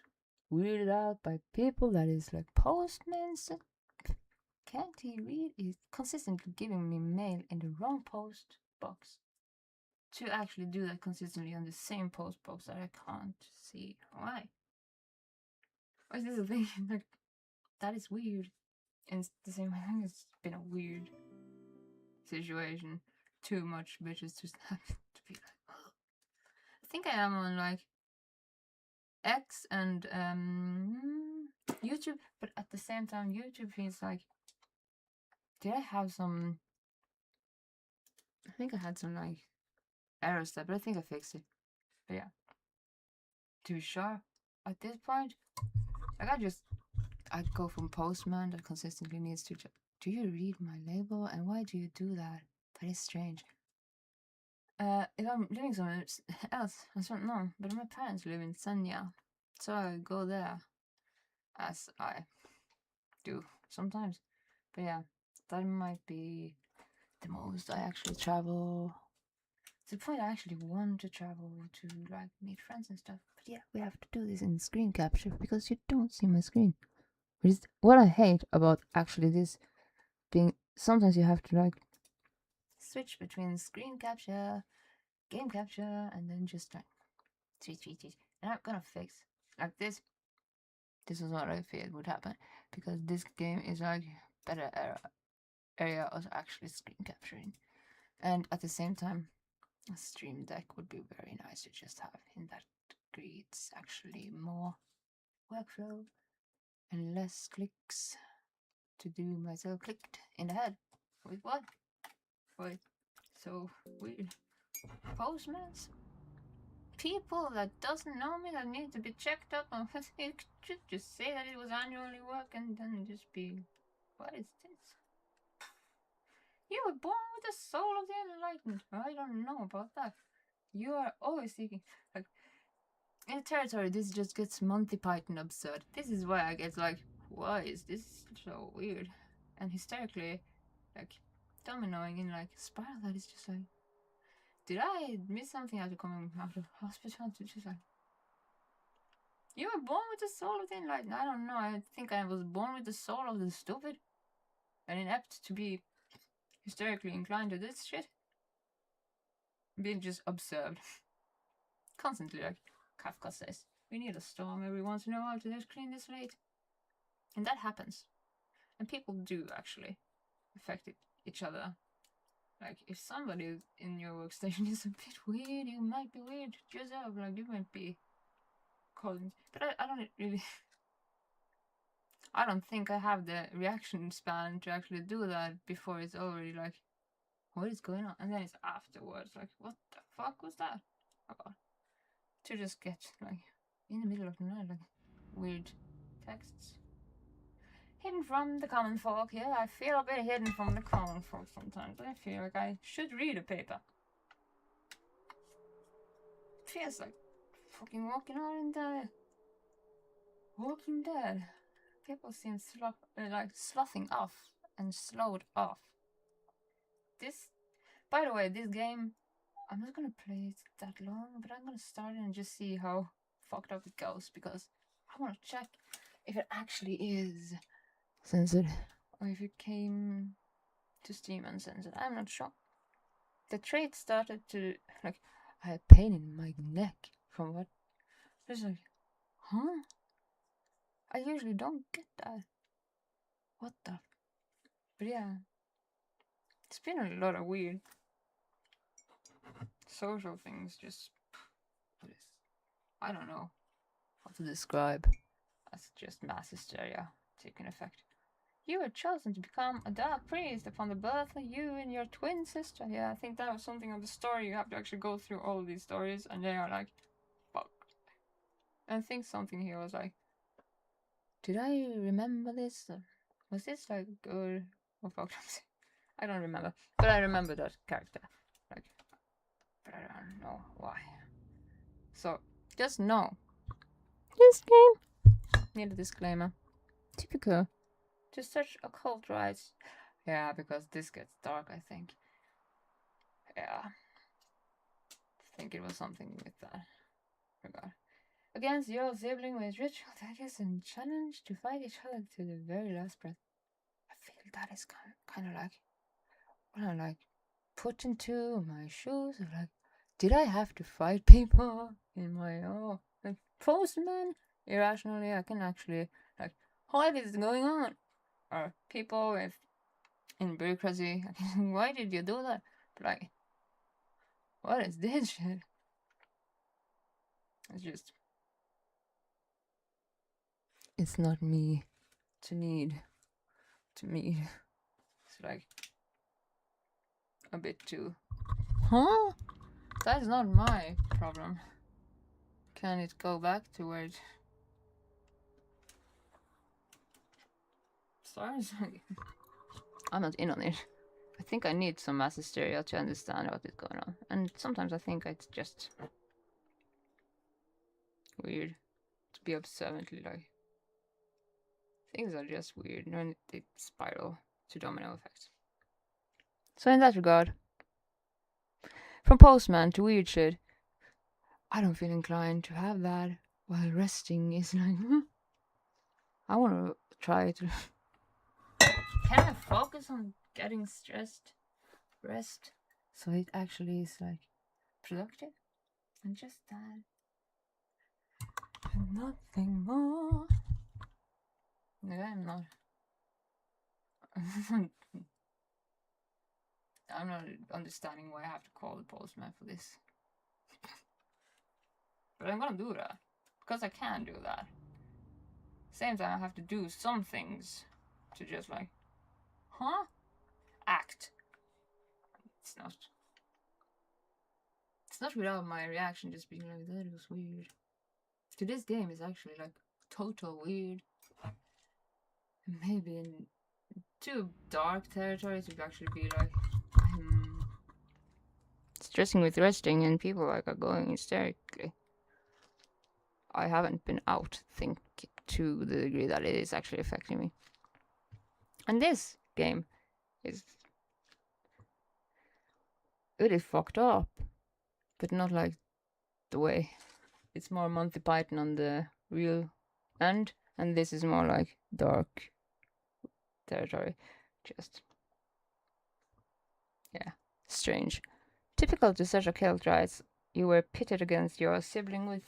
weirded out by people that is like postman. Can't he read? He's consistently giving me mail in the wrong post box. To actually do that consistently on the same post box that I can't see. Why? Why is this a thing? Like, that is weird. And it's the same, I think it's been a weird situation. Too much bitches to have to be like, oh. I think I am on like X and YouTube, but at the same time, YouTube feels like, did I have some? I think I had some like errors there, but I think I fixed it. But yeah, to be sure, at this point, like I go from postman that consistently needs to. Do you read my label and why do you do that? That is strange. If I'm living somewhere else, I don't know. But my parents live in Senja, so I go there, as I do sometimes. But yeah, that might be the most I actually travel to the point I actually want to travel to like meet friends and stuff. But yeah, we have to do this in screen capture because you don't see my screen. Which is what I hate about actually this being. Sometimes you have to like switch between screen capture, game capture, and then just like tweet. And I'm gonna fix like this. This is what I feared would happen because this game is like better area of actually screen capturing, and at the same time, a stream deck would be very nice to just have. In that degree, it's actually more workflow and less clicks to do myself clicked in the head. With what? Wait, so weird. Postmans? People that doesn't know me that need to be checked up on. You should just say that it was annually work and then just be. What is this? You were born with the soul of the enlightened. I don't know about that. You are always seeking. Like, in the territory, this just gets Monty Python absurd. This is why I get like, why is this so weird? And hysterically, like, dumb annoying in like spiral that is just like, did I miss something after coming out of hospital? To just like, you were born with the soul of the enlightened. I don't know. I think I was born with the soul of the stupid and inept to be hysterically inclined to this shit. Being just observed. Constantly, like Kafka says. We need a storm every once in a while to just clean this slate. And that happens. And people do actually affect each other. Like, if somebody in your workstation is a bit weird, you might be weird yourself. Like, you might be calling. But I don't really. I don't think I have the reaction span to actually do that before it's already like, what is going on? And then it's afterwards, like, what the fuck was that about? To just get, like, in the middle of the night, like, weird texts. Hidden from the common folk, yeah, I feel a bit hidden from the common folk sometimes. I feel like I should read a paper. It feels like fucking walking out in the Walking Dead. People seem like sloughing off and slowed off. This, by the way, this game, I'm not gonna play it that long, but I'm gonna start it and just see how fucked up it goes because I want to check if it actually is censored or if it came to Steam uncensored. I'm not sure. The trait started to like I had pain in my neck from what. Just like, huh? I usually don't get that. What the? But yeah, it's been a lot of weird social things. Just I don't know how to describe. That's just mass hysteria taking effect. You were chosen to become a dark priest upon the birth of you and your twin sister. Yeah, I think that was something of the story. You have to actually go through all of these stories, and they are like, fuck. And I think something here was like, did I remember this? Was this like good or fucked up? I don't remember, but I remember that character. Like, but I don't know why. So just know, this game need a disclaimer. Typical. To such occult rites. Yeah, because this gets dark, I think. Yeah. I think it was something with that regard. Against your sibling with ritual daggers and challenge to fight each other to the very last breath. I feel that is kind of like when I like put into my shoes. Like, did I have to fight people in my like postman? Irrationally, I can actually like, what is going on? Or people with in bureaucracy. Why did you do that? But like, what is this shit? It's just, it's not me to need to meet. It's like a bit too. Huh? That is not my problem. Can it go back to where it. Sorry. I'm not in on it. I think I need some mass hysteria to understand what is going on. And sometimes I think it's just weird to be observantly like. Things are just weird and they spiral to domino effects. So in that regard, From postman to weird shit. I don't feel inclined to have that while resting is like, I want to try to. Can I focus on getting stressed? Rest. So it actually is like productive. And just that. And nothing more. No, I'm not. I'm not understanding why I have to call the postman for this. But I'm gonna do that. Because I can do that. Same time I have to do some things to just like, act. It's not without my reaction just being like, that was weird. To this game is actually like total weird. Maybe in too dark territory to actually be like, I'm stressing with resting and people like are going hysterically. I haven't been out think to the degree that it is actually affecting me. And this game is really fucked up, but not like the way. It's more Monty Python on the real end, and this is more like dark territory. Just, yeah, strange. Typical to such a cult, right? You were pitted against your sibling with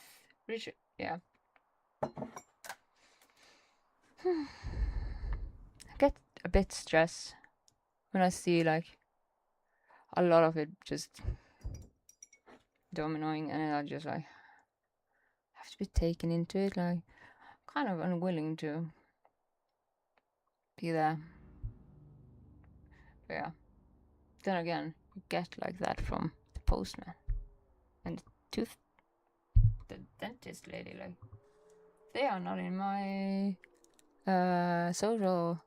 Richard. Yeah. I get a bit stressed when I see like a lot of it just dominoing, and I just like have to be taken into it, like kind of unwilling to be there. But yeah. Then again, you get like that from the postman and the dentist lady. Like they are not in my social.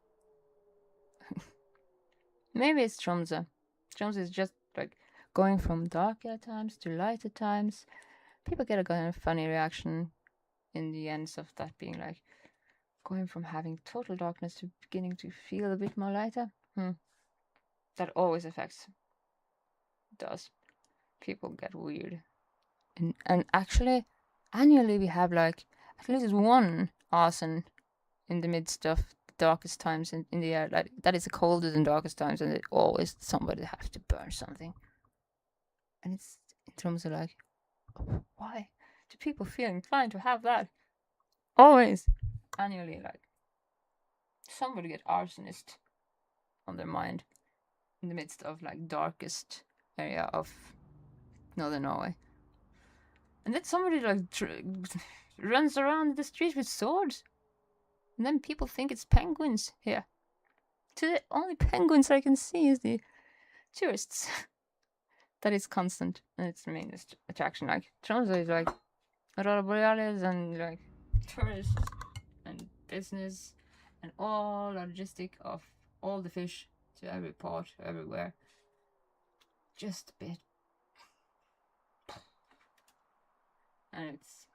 Maybe it's Tromsø. Tromsø is just like going from darker times to lighter times. People get a kind of funny reaction in the ends of that being like going from having total darkness to beginning to feel a bit more lighter. That always affects. Does. People get weird. And actually, annually we have like at least one arson in the midst of the darkest times in the year. Like that is the coldest and darkest times, and it always somebody has to burn something. And it's in terms of like, why do people feel inclined to have that? Always annually, like somebody get arsonist on their mind in the midst of like darkest area of northern Norway. And then somebody like runs around the street with swords. And then people think it's penguins here. So the only penguins I can see is the tourists. That is constant. And it's the main attraction. Like, Tromsø is like Aurora Borealis and like tourists and business and all logistic of all the fish to every port, everywhere. Just a bit. And it's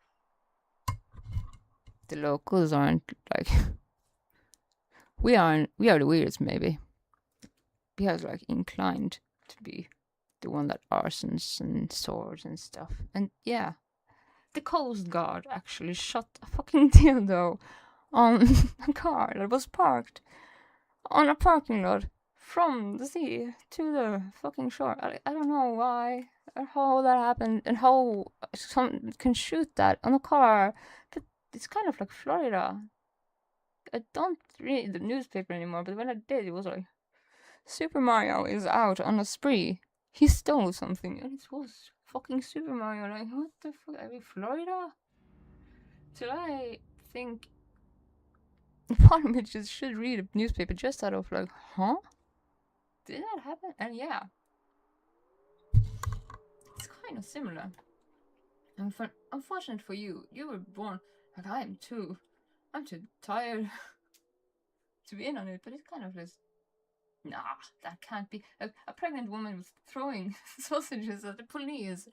the locals aren't like we are the weirds maybe. We are like inclined to be the one that arsons and swords and stuff. And yeah, the Coast Guard actually shot a fucking dildo on a car that was parked on a parking lot from the sea to the fucking shore. I don't know why or how that happened and how someone can shoot that on a car. But it's kind of like Florida. I don't read the newspaper anymore, but when I did, it was like Super Mario is out on a spree. He stole something, and it was fucking Super Mario. Like, what the fuck? Are we Florida? So I think part of me just should read a newspaper just out of like, huh? Did that happen? And yeah, it's kind of similar. And unfortunate for you, you were born like I'm too tired to be in on it. But it's kind of this. Nah, that can't be. A pregnant woman was throwing sausages at the police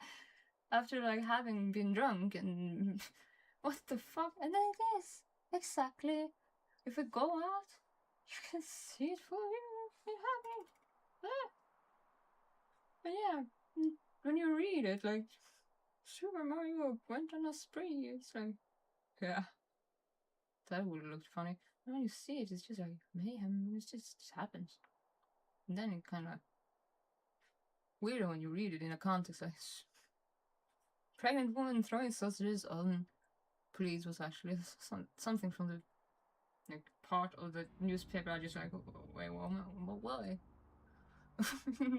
after like having been drunk and what the fuck? And then it is exactly. If we go out, you can see it for you. It happening. But yeah, when you read it, like, Super Mario went on a spree, it's like, yeah, that would have looked funny. And when you see it, it's just like mayhem, it just happens. And then it kind of weirder when you read it in a context like pregnant woman throwing sausages on police was actually something from the like part of the newspaper. I just like, wait, why?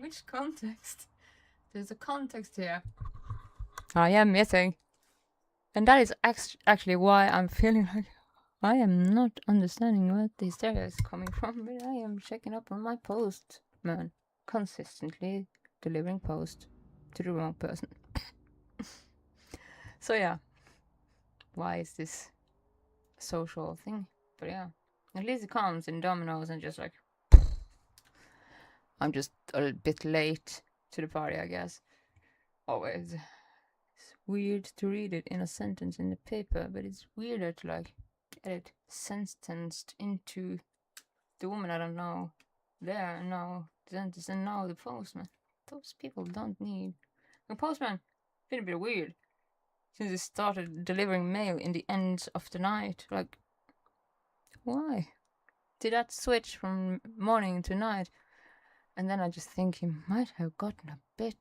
Which context? There's a context here. I am missing. And that is actually why I'm feeling like I am not understanding what the hysteria is coming from, but I am checking up on my post, man. Consistently delivering post to the wrong person. So yeah, why is this a social thing? But yeah, at least it comes in dominoes and just like, I'm just a bit late to the party, I guess. Always. It's weird to read it in a sentence in the paper, but it's weirder to like get it sentenced into the woman I don't know there and now the dentist and now the postman. Those people don't need. The postman been a bit weird since he started delivering mail in the end of the night. Like, why? Did that switch from morning to night? And then I just think he might have gotten a bit.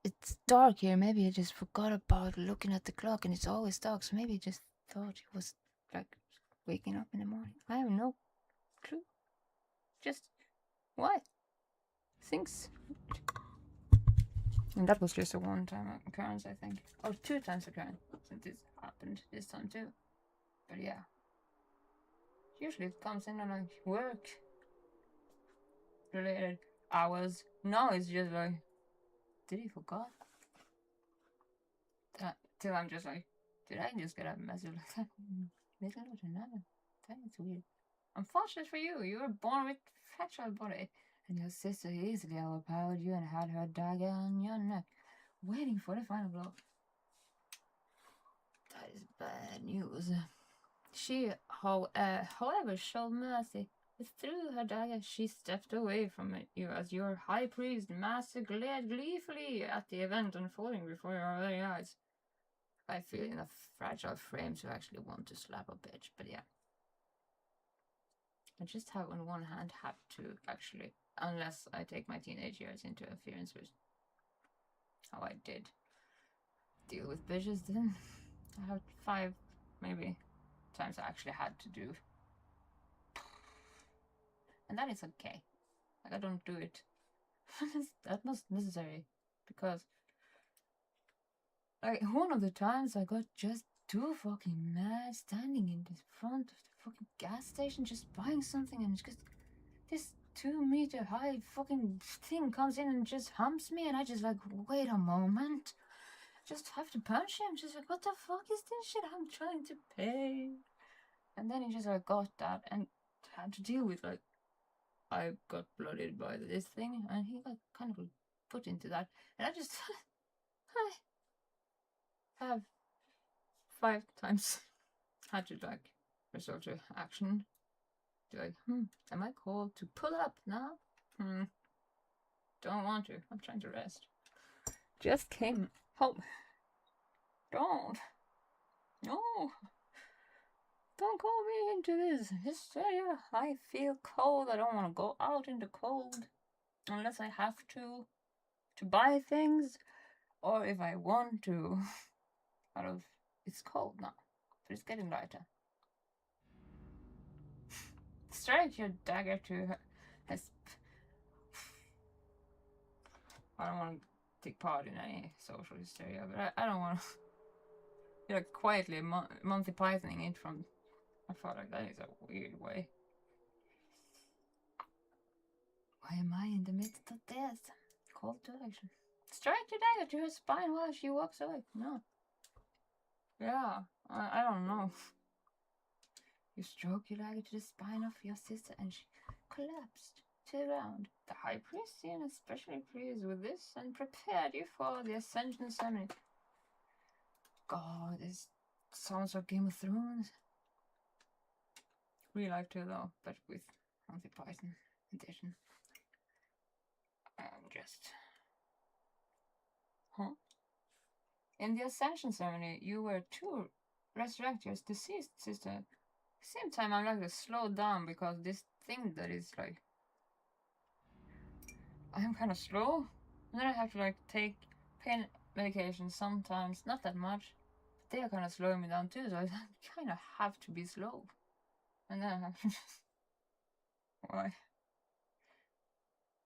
It's dark here. Maybe he just forgot about looking at the clock, and it's always dark. So maybe he just thought he was like waking up in the morning. I have no clue. Just why? Things. And that was just a one-time occurrence, I think, or 2 times occurrence since this happened this time too. But yeah, usually it comes in on like work-related hours. Now it's just like, did he forgot? Till I'm just like, did I just get a message like that? Middle of the night. That's weird. Unfortunate for you, you were born with fragile body, and your sister easily overpowered you and had her dagger on your neck, waiting for the final blow. That is bad news. She, however, showed mercy. Through her dagger, she stepped away from you as your high priest, Master, glared gleefully at the event unfolding before your very eyes. I feel in a fragile frame to actually want to slap a bitch, but yeah. I just have on one hand have to actually, unless I take my teenage years into interference with how I did deal with bitches, then I have 5 maybe times I actually had to do. And that is okay. Like, I don't do it that much necessary, because like one of the times I got just too fucking mad standing in the front of the fucking gas station just buying something, and just this 2-meter high fucking thing comes in and just humps me, and I just like, wait a moment, just have to punch him. Just like, what the fuck is this shit I'm trying to pay? And then he just like got that and had to deal with like, I got blooded by this thing, and he got kind of put into that, and I just I have 5 times had to like resort to action. Like, am I called to pull up now? Don't want to. I'm trying to rest. Just came home. Don't. No. Don't call me into this hysteria. I feel cold. I don't want to go out in the cold unless I have to buy things, or if I want to. Out of it's cold now, but it's getting lighter. Strike your dagger to her. I don't want to take part in any social hysteria, but I don't want to. You're like quietly Monty Pythoning it from. I thought like that is a weird way. Why am I in the midst of this? Call to action. Strike the dagger to her spine while she walks away. No. Yeah, I don't know. You stroke your dagger to the spine of your sister, and she collapsed to the ground. The high priest seemed especially pleased with this and prepared you for the ascension ceremony. God, this sounds like Game of Thrones. Real life too, though, but with Monty Python edition. And just in the ascension ceremony, you were to resurrect your deceased sister. Same time, I'm like to slow down because this thing that is like, I'm kind of slow, and then I have to like take pain medication sometimes, not that much. But they are kind of slowing me down too, so I kind of have to be slow. And then I have to just, why?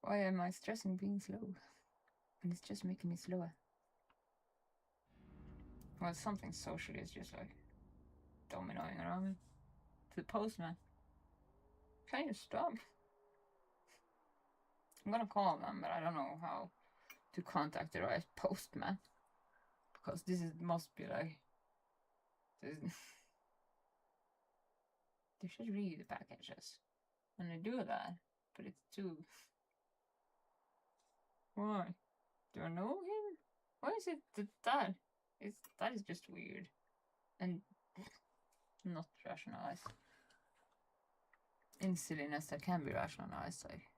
Why am I stressing being slow? And it's just making me slower. Well, something socially is just like dominoing around me. To the postman. Can you stop? I'm gonna call them, but I don't know how to contact the right postman. Because this is, must be like... They should read the packages. And they do that, but it's too... Why? Do I know him? Why is it that? That is just weird. And not rationalized. In silliness that can be rationalized, like...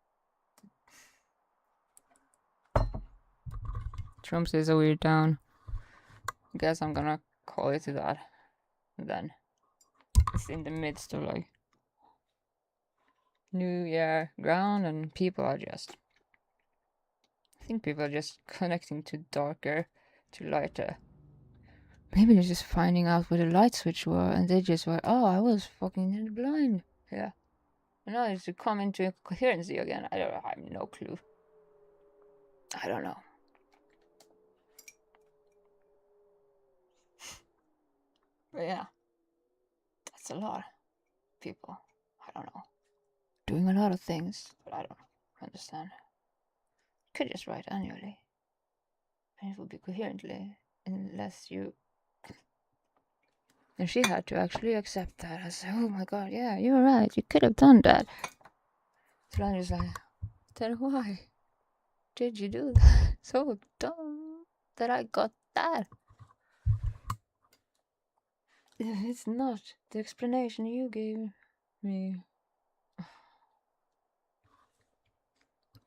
Trumps is a weird town. Guess I'm gonna call it to that. And then it's in the midst of like New Year ground, and people are just... I think people are just connecting to darker, to lighter. Maybe they're just finding out where the light switch were, and they just were, oh, I was fucking blind. Yeah. And now it's to come into coherency again. I have no clue. I don't know. But yeah, that's a lot of people. I don't know. Doing a lot of things, but I don't understand. Could just write annually. And it would be coherently, unless you... And she had to actually accept that. I said, oh my god, yeah, you're right, you could have done that. So I was like, then why did you do that? So dumb that I got that. It's not the explanation you gave me.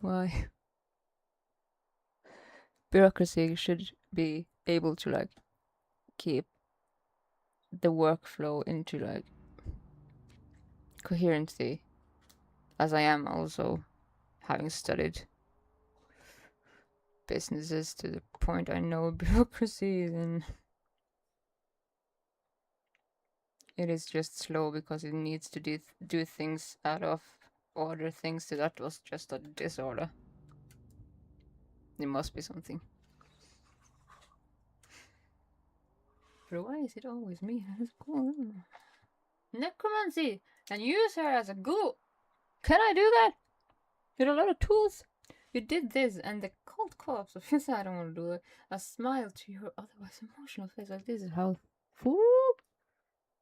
Why? Bureaucracy should be able to like keep the workflow into like coherency, as I am also having studied businesses to the point I know bureaucracy, and it is just slow because it needs to do things out of order, things that was just a disorder. There must be something. But why is it always me? Necromancy! And use her as a ghoul! Can I do that? With a lot of tools? You did this, and the cold corpse of his I don't want to do it. A smile to your otherwise emotional face, like this is how... Whoop!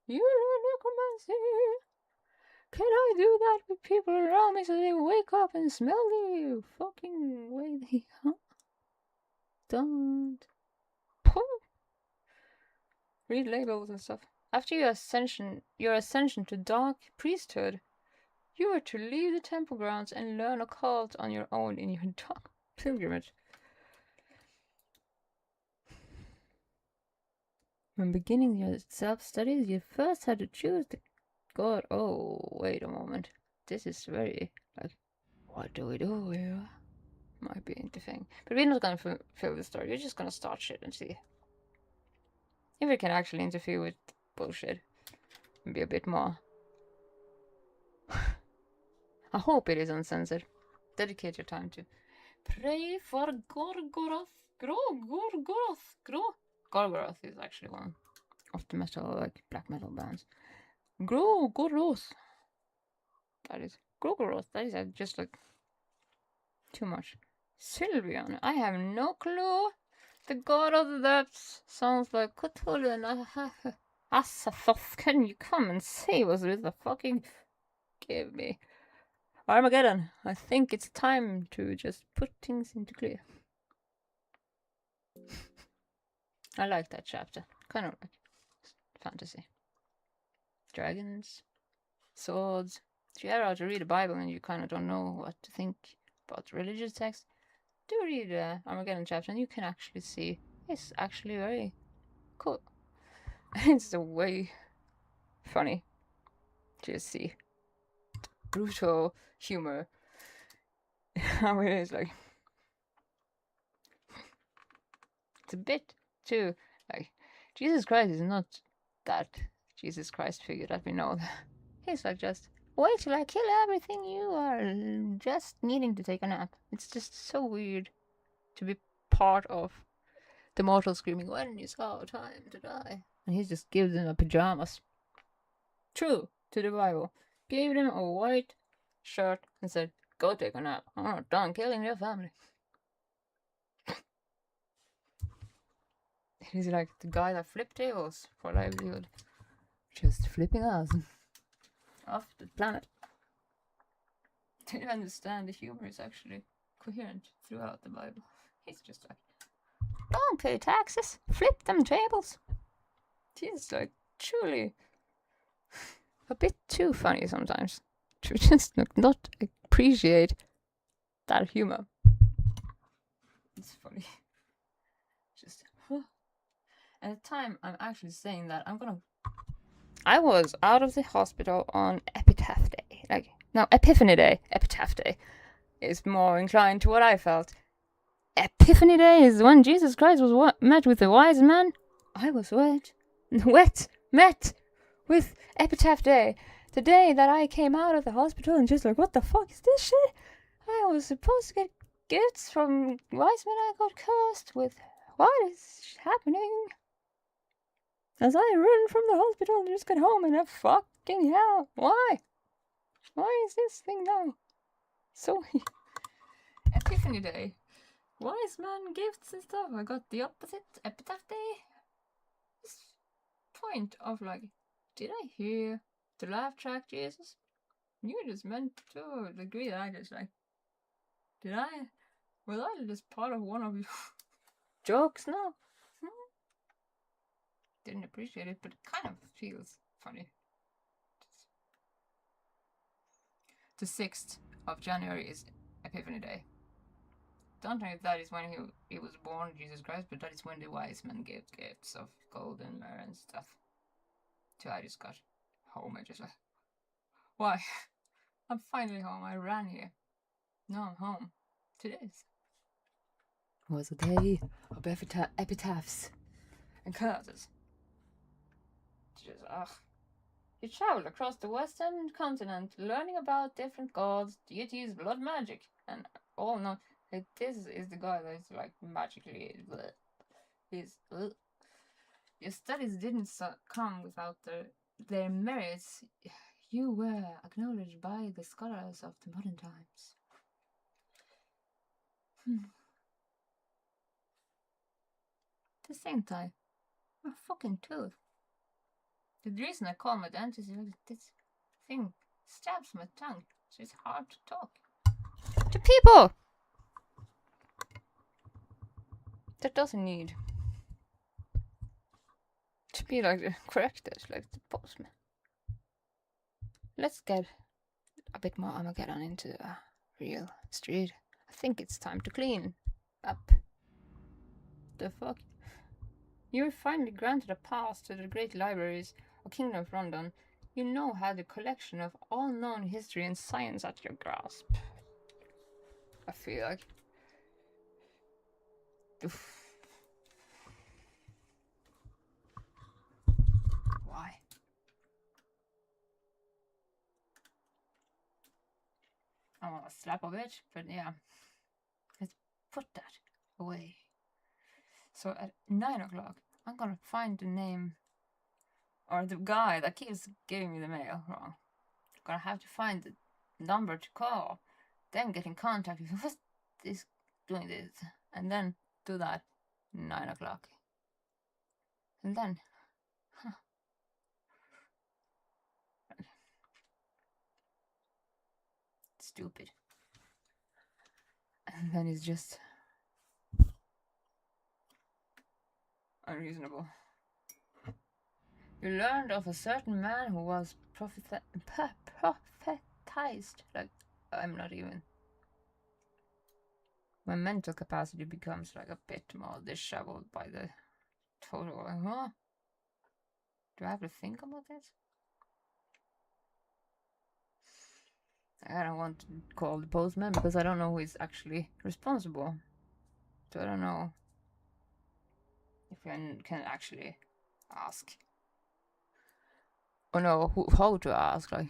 You know necromancy! Can I do that with people around me so they wake up and smell the fucking way they... Don't... Read labels and stuff. After your ascension to dark priesthood, you are to leave the temple grounds and learn occult on your own in your dark pilgrimage. When beginning your self-studies, you first had to choose the god. Oh, wait a moment. This is very, like, what do we do here? Might be interesting. But we're not gonna fill the story. We're just gonna start shit and see if we can actually interfere with bullshit and be a bit more... I hope it is uncensored. Dedicate your time to pray for Gorgoroth. Gorgoroth is actually one of the metal, like black metal bands. Gorgoroth. That is Gorgoroth. That is just like too much. Sylvian. I have no clue. The god of the depths sounds like Cthulhu and Asathoth. Can you come and save us with the fucking... Give me Armageddon. I think it's time to just put things into clear. I like that chapter. Kind of like fantasy. Dragons, swords. If you ever have to read a Bible and you kind of don't know what to think about religious text, do read Armageddon chapter and you can actually see It's actually very cool. It's a way funny to see brutal humor. How it is like it's a bit too like Jesus Christ is not that Jesus Christ figure that we know. He's like just wait till I kill everything. You are just needing to take a nap. It's just so weird to be part of the mortal screaming when is our time to die, and he just gives them a pajamas. True to the Bible, gave them a white shirt and said, "Go take a nap. I'm not done killing your family." He's like the guy that flipped tables for livelihood, just flipping us off the planet. Do you understand the humor is actually coherent throughout the Bible? He's just like, don't pay taxes, flip them tables. He's like truly a bit too funny sometimes to just not appreciate that humor. It's funny. Just, at the time, I'm actually saying that I was out of the hospital on Epitaph Day. Like, no, Epiphany Day. Epitaph Day is more inclined to what I felt. Epiphany Day is when Jesus Christ was met with the wise man. I was met with Epitaph Day. The day that I came out of the hospital and just like, what the fuck is this shit? I was supposed to get gifts from wise men. I got cursed with what is happening? As I run from the hospital and just get home and have fucking hell. Why? Why is this thing now? So Epiphany Day. Wise man gifts and stuff. I got the opposite. Epitaph Day. This point of like, did I hear the laugh track, Jesus? You just meant to the degree that I just like, was I just part of one of your jokes now? Didn't appreciate it, but it kind of feels funny. The 6th of January is Epiphany Day. Don't know if that is when he was born, Jesus Christ, but that is when the wise men gave gifts of gold and myrrh and stuff. So I just got home. I just like, why? I'm finally home. I ran here. No, I'm home. Today's was a day of epitaphs and curses. Just, he traveled across the western continent, learning about different gods, deities, blood magic, and all know that this is the guy that is like magically. Your studies didn't come without their merits. You were acknowledged by the scholars of the modern times. At the same time, my fucking tooth. The reason I call my dentist is that this thing stabs my tongue, so it's hard to talk to people that doesn't need to be like corrected, like the postman. Let's get a bit more Armageddon into the real street. I think it's time to clean up. The fuck? You were finally granted a pass to the great libraries of Kingdom of London. You now have the collection of all known history and science at your grasp. I feel like. Oof. Why? I want to slap a bit, but yeah. Let's put that away. So at 9 o'clock, I'm gonna find the name or the guy that keeps giving me the mail wrong. I'm gonna have to find the number to call, then get in contact with who's this doing this, and then do that 9 o'clock. And then, stupid. And then it's just unreasonable. You learned of a certain man who was prophetized. Like, I'm not even. my mental capacity becomes like a bit more disheveled by the total. Like, huh? Do I have to think about this? I don't want to call the postman because I don't know who is actually responsible. So I don't know if I can actually ask. Or know how to ask, like.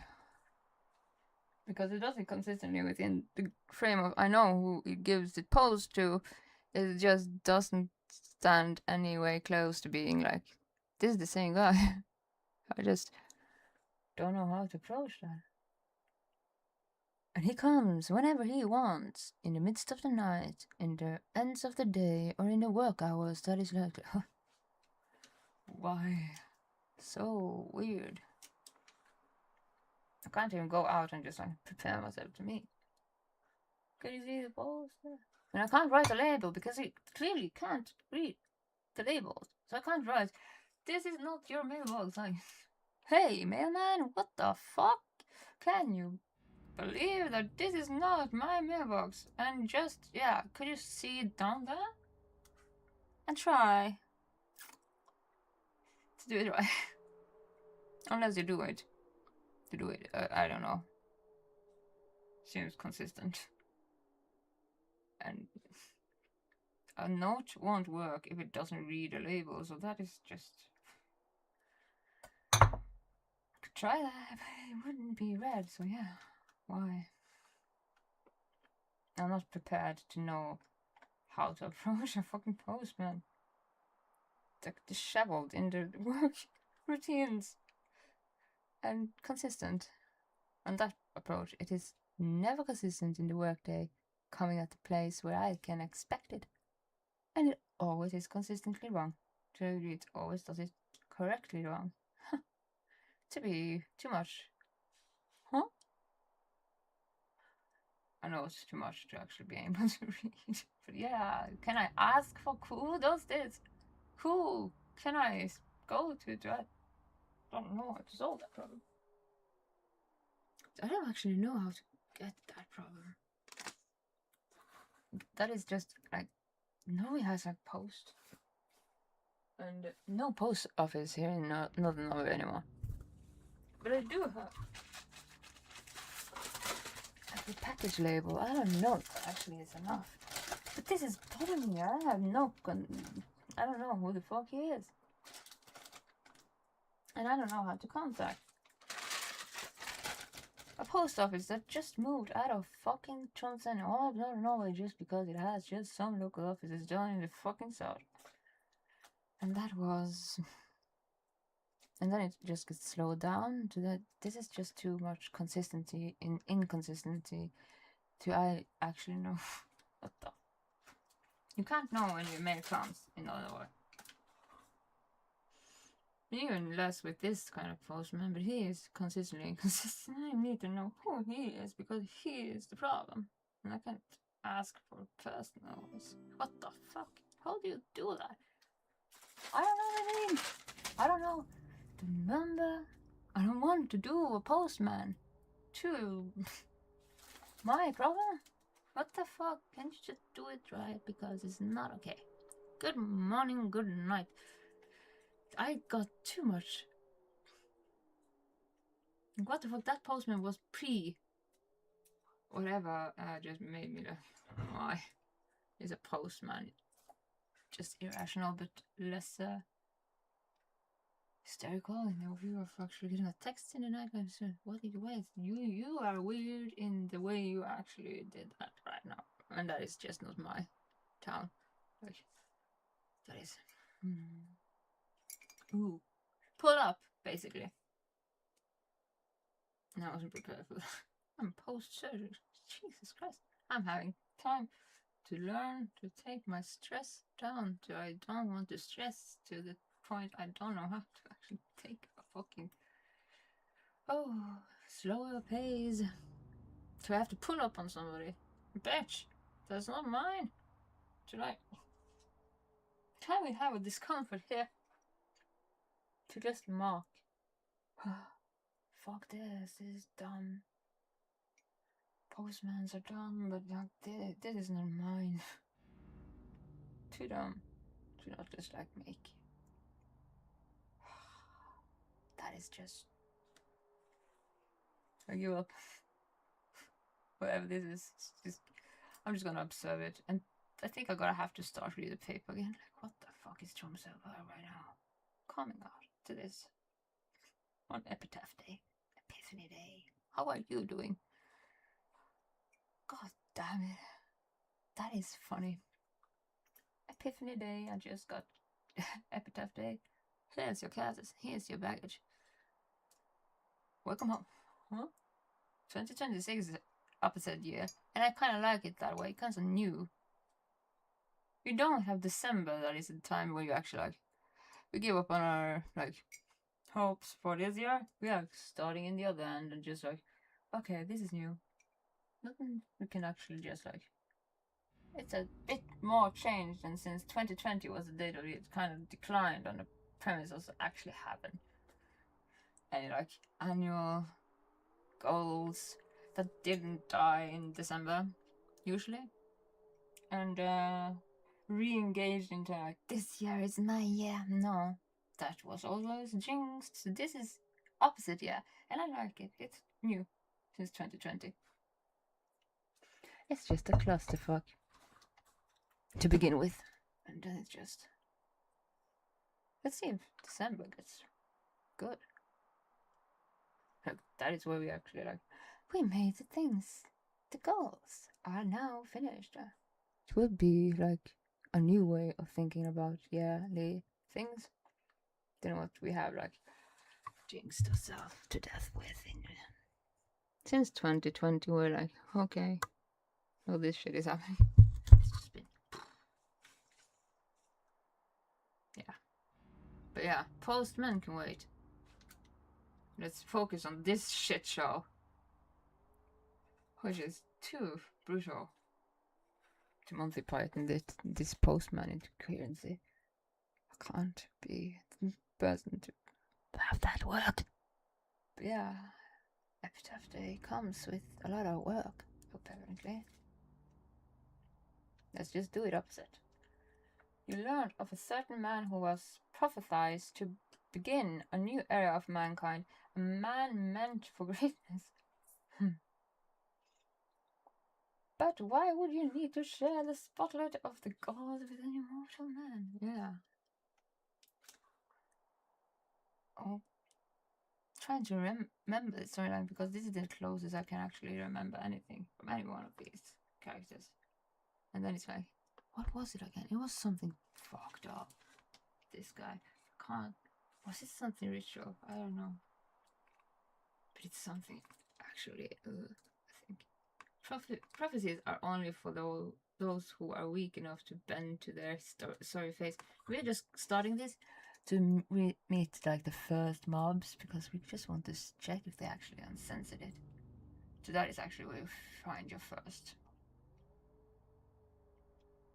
Because it does it consistently within the frame of I know who it gives the post to. It just doesn't stand anyway close to being like, this is the same guy. I just don't know how to approach that. And he comes whenever he wants, in the midst of the night, in the ends of the day, or in the work hours. That is like, why? So weird. I can't even go out and just like prepare myself to meet. Can you see the post? And I can't write a label because he clearly can't read the labels. So I can't write, this is not your mailbox. Like, hey, mailman, what the fuck? Can you believe that this is not my mailbox? And just, yeah, could you see it down there? And try to do it right. Unless you do it. To do it, I don't know. Seems consistent. And a note won't work if it doesn't read a label, so that is just... I could try that, but it wouldn't be read, so yeah. Why? I'm not prepared to know how to approach a fucking postman. They're disheveled in their work routines and consistent. And that approach, it is never consistent in the workday, coming at the place where I can expect it. And it always is consistently wrong. It always does it correctly wrong. To be too much. Huh? I know it's too much to actually be able to read. But yeah, can I ask for who does this? Who can I go to? I don't know how to solve that problem. I don't actually know how to get that problem. That is just like, nobody has a post. And no post office here in Northern Norway anymore. But I do have the package label. I don't know if that actually is enough. But this is bothering me. I have no I don't know who the fuck he is. And I don't know how to contact a post office that just moved out of fucking Tromsø all of Northern Norway just because it has just some local offices down in the fucking south. And that was... And then it just gets slowed down to that. This is just too much consistency in inconsistency to I actually know what the... You can't know when your mail comes in other way. Even less with this kind of postman, but he is consistently inconsistent. I need to know who he is because he is the problem. And I can't ask for personals. What the fuck? How do you do that? I don't know the name. I don't know the number. I don't want to do a postman to my problem. What the fuck? Can't you just do it right? Because it's not okay. Good morning, good night. I got too much. What the fuck? That postman was pre... Whatever just made me laugh. Why is a postman just irrational but less hysterical? You know, we were actually getting a text in the night. I said, what did you wait? You are weird in the way you actually did that right now. And that is just not my town. Like, that is... Ooh. Pull up, basically. No, I wasn't prepared for that. I'm post-surgery. Jesus Christ. I'm having time to learn to take my stress down to I don't want to stress to the point I don't know how to actually take a fucking... Oh, slower pace. To have to pull up on somebody. Bitch, that's not mine. To like... Can we have a discomfort here? To just mark. Fuck this is dumb. Postmans are dumb, but like, this is not mine. Too dumb to not just like make. That is just. I give up. Whatever this is, just I'm just gonna observe it, and I think I'm gonna have to start reading the paper again. Like, what the fuck is John Silver right now? Coming out to this on Epitaph Day, Epiphany Day. How are you doing? God damn it, that is funny. Epiphany Day, I just got Epitaph Day. Here's your classes. Here's your baggage. Welcome home. Huh? 2026 is opposite year, and I kind of like it that way. Kind of new. You don't have December. That is the time where you actually like we give up on our like hopes for this year. We are starting in the other end and just like, okay, this is new. Nothing we can actually just like. It's a bit more changed than since 2020 was the day that it kind of declined on the premises actually happened. And like annual goals that didn't die in December, usually. And re-engaged into like, this year is my year. No, that was always jinxed. So this is opposite year. And I like it. It's new since 2020. It's just a clusterfuck to begin with. And then it's just. Let's see if December gets good. Like, that is where we actually like. We made the things. The goals are now finished. It would be like a new way of thinking about yearly things than what we have like jinxed ourselves to death with. Since 2020, we're like, okay, well, this shit is happening. It's just been. Yeah. But yeah, Postman can wait. Let's focus on this shit show, which is too brutal to multiply in this Postman into currency. I can't be the person to have that work. But yeah, Epitaph Day comes with a lot of work, apparently. Let's just do it opposite. You learned of a certain man who was prophesied to begin a new era of mankind, a man meant for greatness. But why would you need to share the spotlight of the god with an immortal man? Yeah. Oh. Trying to remember the storyline because this is the closest I can actually remember anything from any one of these characters. And then it's like, what was it again? It was something fucked up. This guy can't. Was it something ritual? I don't know. But it's something actually. I think prophecies are only for those who are weak enough to bend to their sorry face. We're just starting this to meet like the first mobs because we just want to check if they actually uncensored it. So that is actually where you find your first.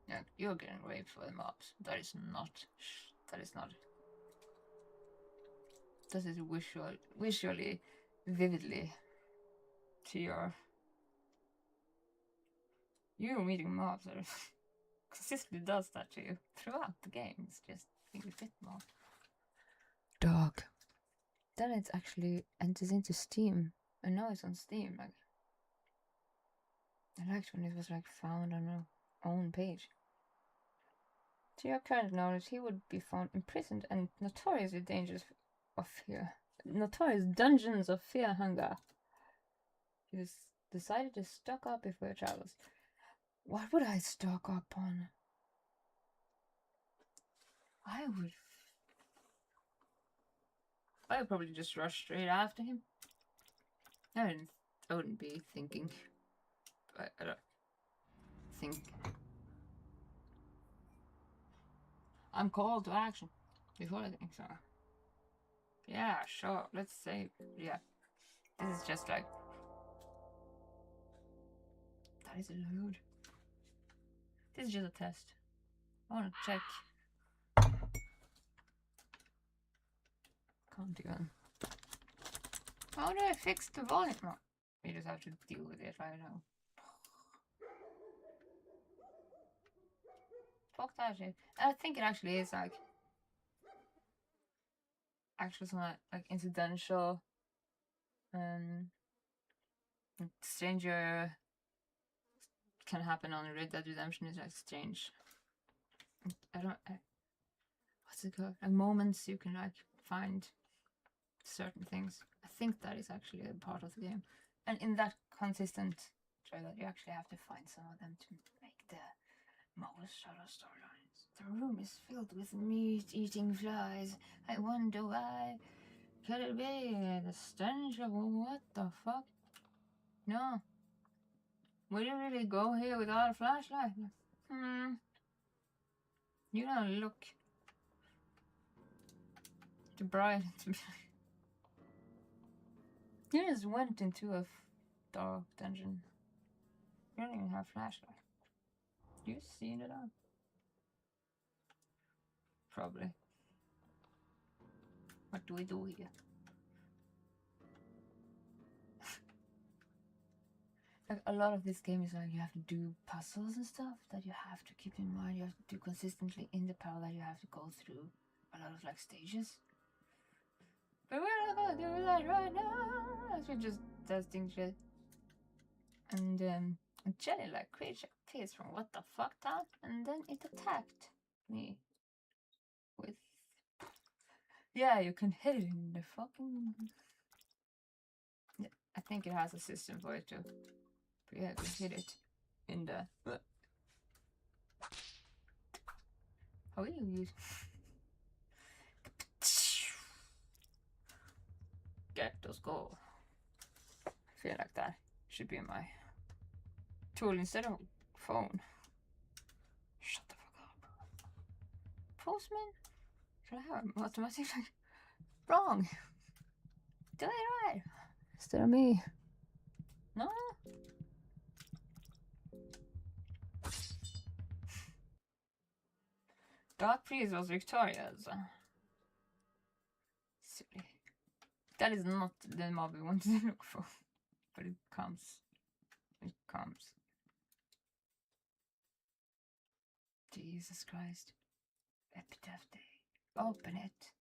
Yeah, you're getting raped for the mobs. That is not. That is visually, vividly to your. You meeting mobs are consistently does that to you throughout the game. It's just being a bit more dark. Then it actually enters into Steam. I know it's on Steam. Like I liked when it was like found on our own page. To your current knowledge, he would be found imprisoned and notoriously dangerous of fear. Notorious dungeons of fear hunger. He has decided to stock up before he travels. What would I stock up on? I would probably just rush straight after him. I wouldn't be thinking. I don't think. I'm called to action before I think so. Yeah, sure. Let's say, yeah. This is just like. That is a load. This is just a test. I want to check. Can't even. How do I fix the volume? We just have to deal with it right now. Fuck that shit. I think it actually is like actually some like incidental stranger can happen on Red Dead Redemption is like strange. What's it called? Like moments you can like find certain things. I think that is actually a part of the game, and in that consistent trailer, you actually have to find some of them to make the most out of storylines. The room is filled with meat-eating flies. I wonder why. Could it be the stench of what the fuck? No. Would you really go here without a flashlight? You don't look too bright to be. You just went into a dark dungeon. You don't even have a flashlight. You've seen it all. Probably. What do we do here? Like a lot of this game is like you have to do puzzles and stuff that you have to keep in mind. You have to do consistently in the parallel. You have to go through a lot of like stages. But we're not gonna do that right now. We're just testing shit. And a jelly-like creature appears from what the fuck town, and then it attacked me with. Yeah, you can hit it in the fucking. Yeah, I think it has a system for it too. But yeah, you can hit it in the. How will you use? Get those go. I feel like that should be my tool instead of phone. Shut the fuck up. Postman? Should I have him automatically? Wrong. Do it right. Instead of me. No? Dark Priest was victorious. Silly. That is not the mob we wanted to look for. But it comes. It comes. Jesus Christ. Epitaph Day. Open it.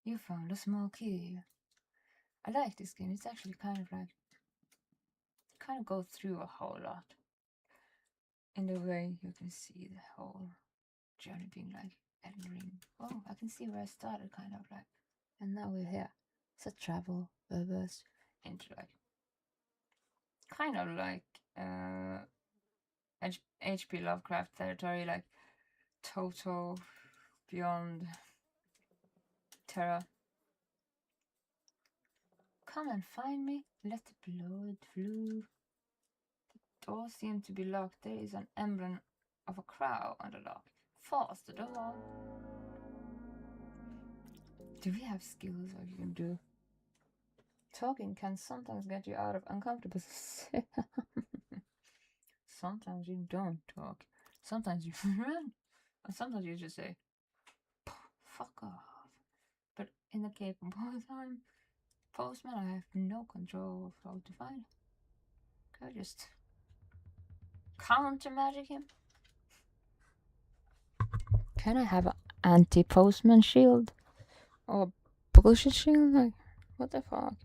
You found a small key. I like this game. It's actually kind of like. Kind of go through a whole lot. In the way you can see the whole journey being like Elden Ring. Oh, I can see where I started, kind of like. And now we're here. It's a travel burst into like. Kind of like H.P. Lovecraft territory, like total beyond terror. Come and find me. Let the blood flow. The door seems to be locked. There is an emblem of a crow on the lock. Force the door. Do we have skills that you can do? Talking can sometimes get you out of uncomfortable Sometimes you don't talk. Sometimes you run. And sometimes you just say, fuck off. But in the capable time, Postman, I have no control of how to find. Can I just counter magic him? Can I have an anti-postman shield? Or bullshit shield? Like, what the fuck?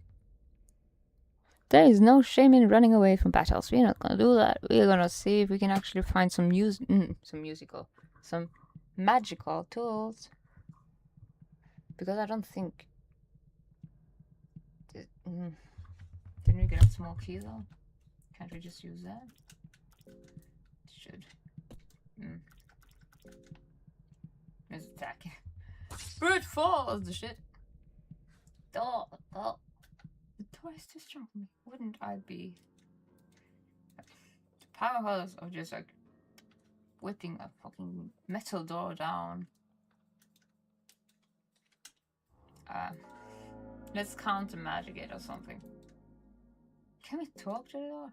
There is no shame in running away from battles. We're not gonna do that. We're gonna see if we can actually find some some magical tools. Because I don't think. Didn't we get a small key though? Can't we just use that? Should. Let's attack. Brute force the shit. Oh. The door is too strong for me. Wouldn't I be the powerhouse of just like whipping a fucking metal door down? Let's counter magic it or something. Can we talk to the door?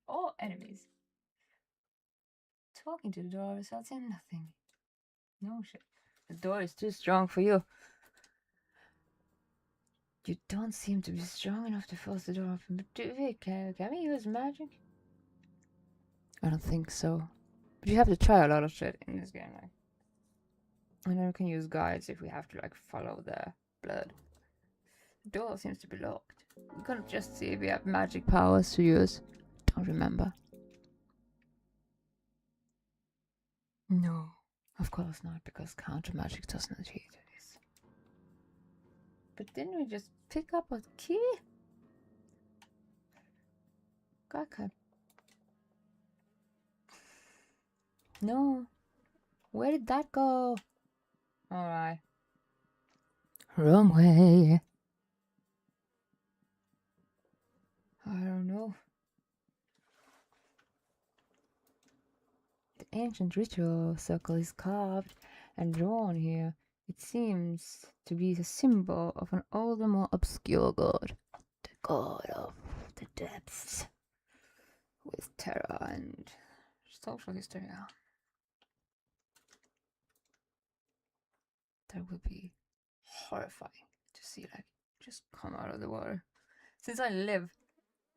All enemies. Talking to the door results in nothing. No shit. The door is too strong for you. You don't seem to be strong enough to force the door open, but can we use magic? I don't think so. But you have to try a lot of shit in this game, like. And then we can use guides if we have to, like, follow the blood. The door seems to be locked. We can't just see if we have magic powers to use. Don't remember. No, of course not, because counter magic doesn't adhere to this. But didn't we just pick up a key? Okay. No. Where did that go? Alright. Wrong way. I don't know. The ancient ritual circle is carved and drawn here. It seems to be a symbol of an older, more obscure god. The god of the depths. With terror and social hysteria. That would be horrifying to see, like, just come out of the water. Since I live,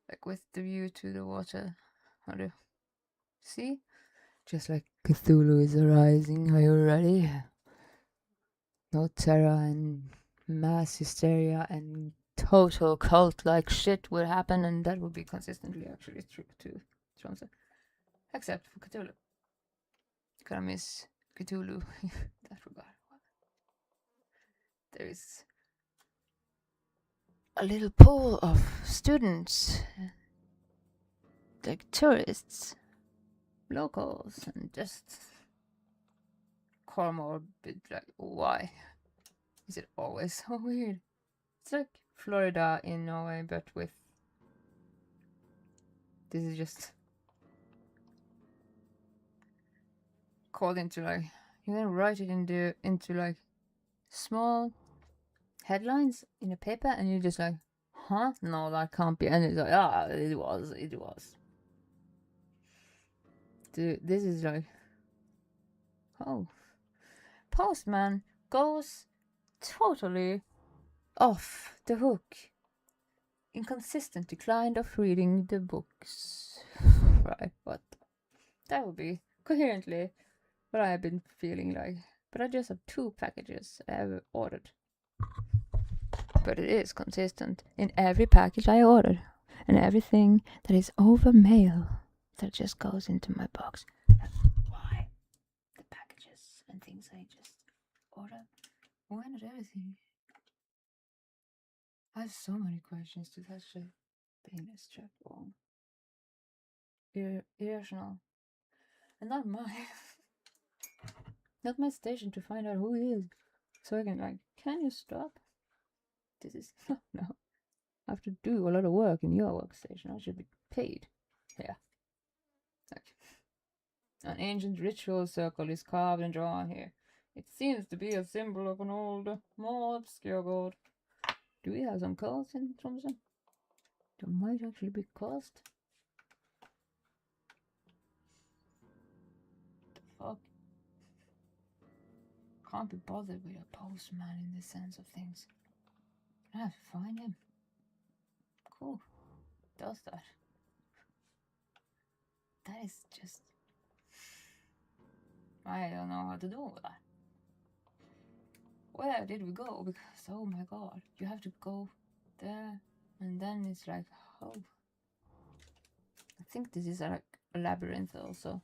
like, with the view to the water. How do you see? Just like Cthulhu is arising. Are you ready? No terror and mass hysteria and total cult-like shit would happen, and that would be consistently actually true to Tromsø. Except for Cthulhu. Gonna miss Cthulhu in that regard. There is a little pool of students, like tourists, locals, and just comorbid, like, why is it always so weird? It's like Florida in Norway, but with, this is just called into, like, you can write it into like small headlines in a paper, and you're just like, huh? No, that can't be. And it's like, it was. Dude, this is like, oh, postman goes totally off the hook. Inconsistent decline of reading the books. Right, but that would be coherently what I have been feeling like. But I just have 2 packages I have ordered. But it is consistent in every package I ordered. And everything that is over mail that just goes into my box. Why? The packages and things I just order. Why not everything? I have so many questions to that shit. Penis strap on. Irrational. And not my not my station to find out who he is. So I can, like, can you stop? This is no. I have to do a lot of work in your workstation. I should be paid. Yeah. Like, an ancient ritual circle is carved and drawn here. It seems to be a symbol of an older, more obscure god. Do we have some codes in Tromsø? There might actually be cost. The fuck? Can't be bothered with a postman in the sense of things. I have to find him. Cool. Does that? That is just, I don't know how to do with that. Where did we go? Because, oh my god, you have to go there, and then it's like, oh. I think this is like a labyrinth also.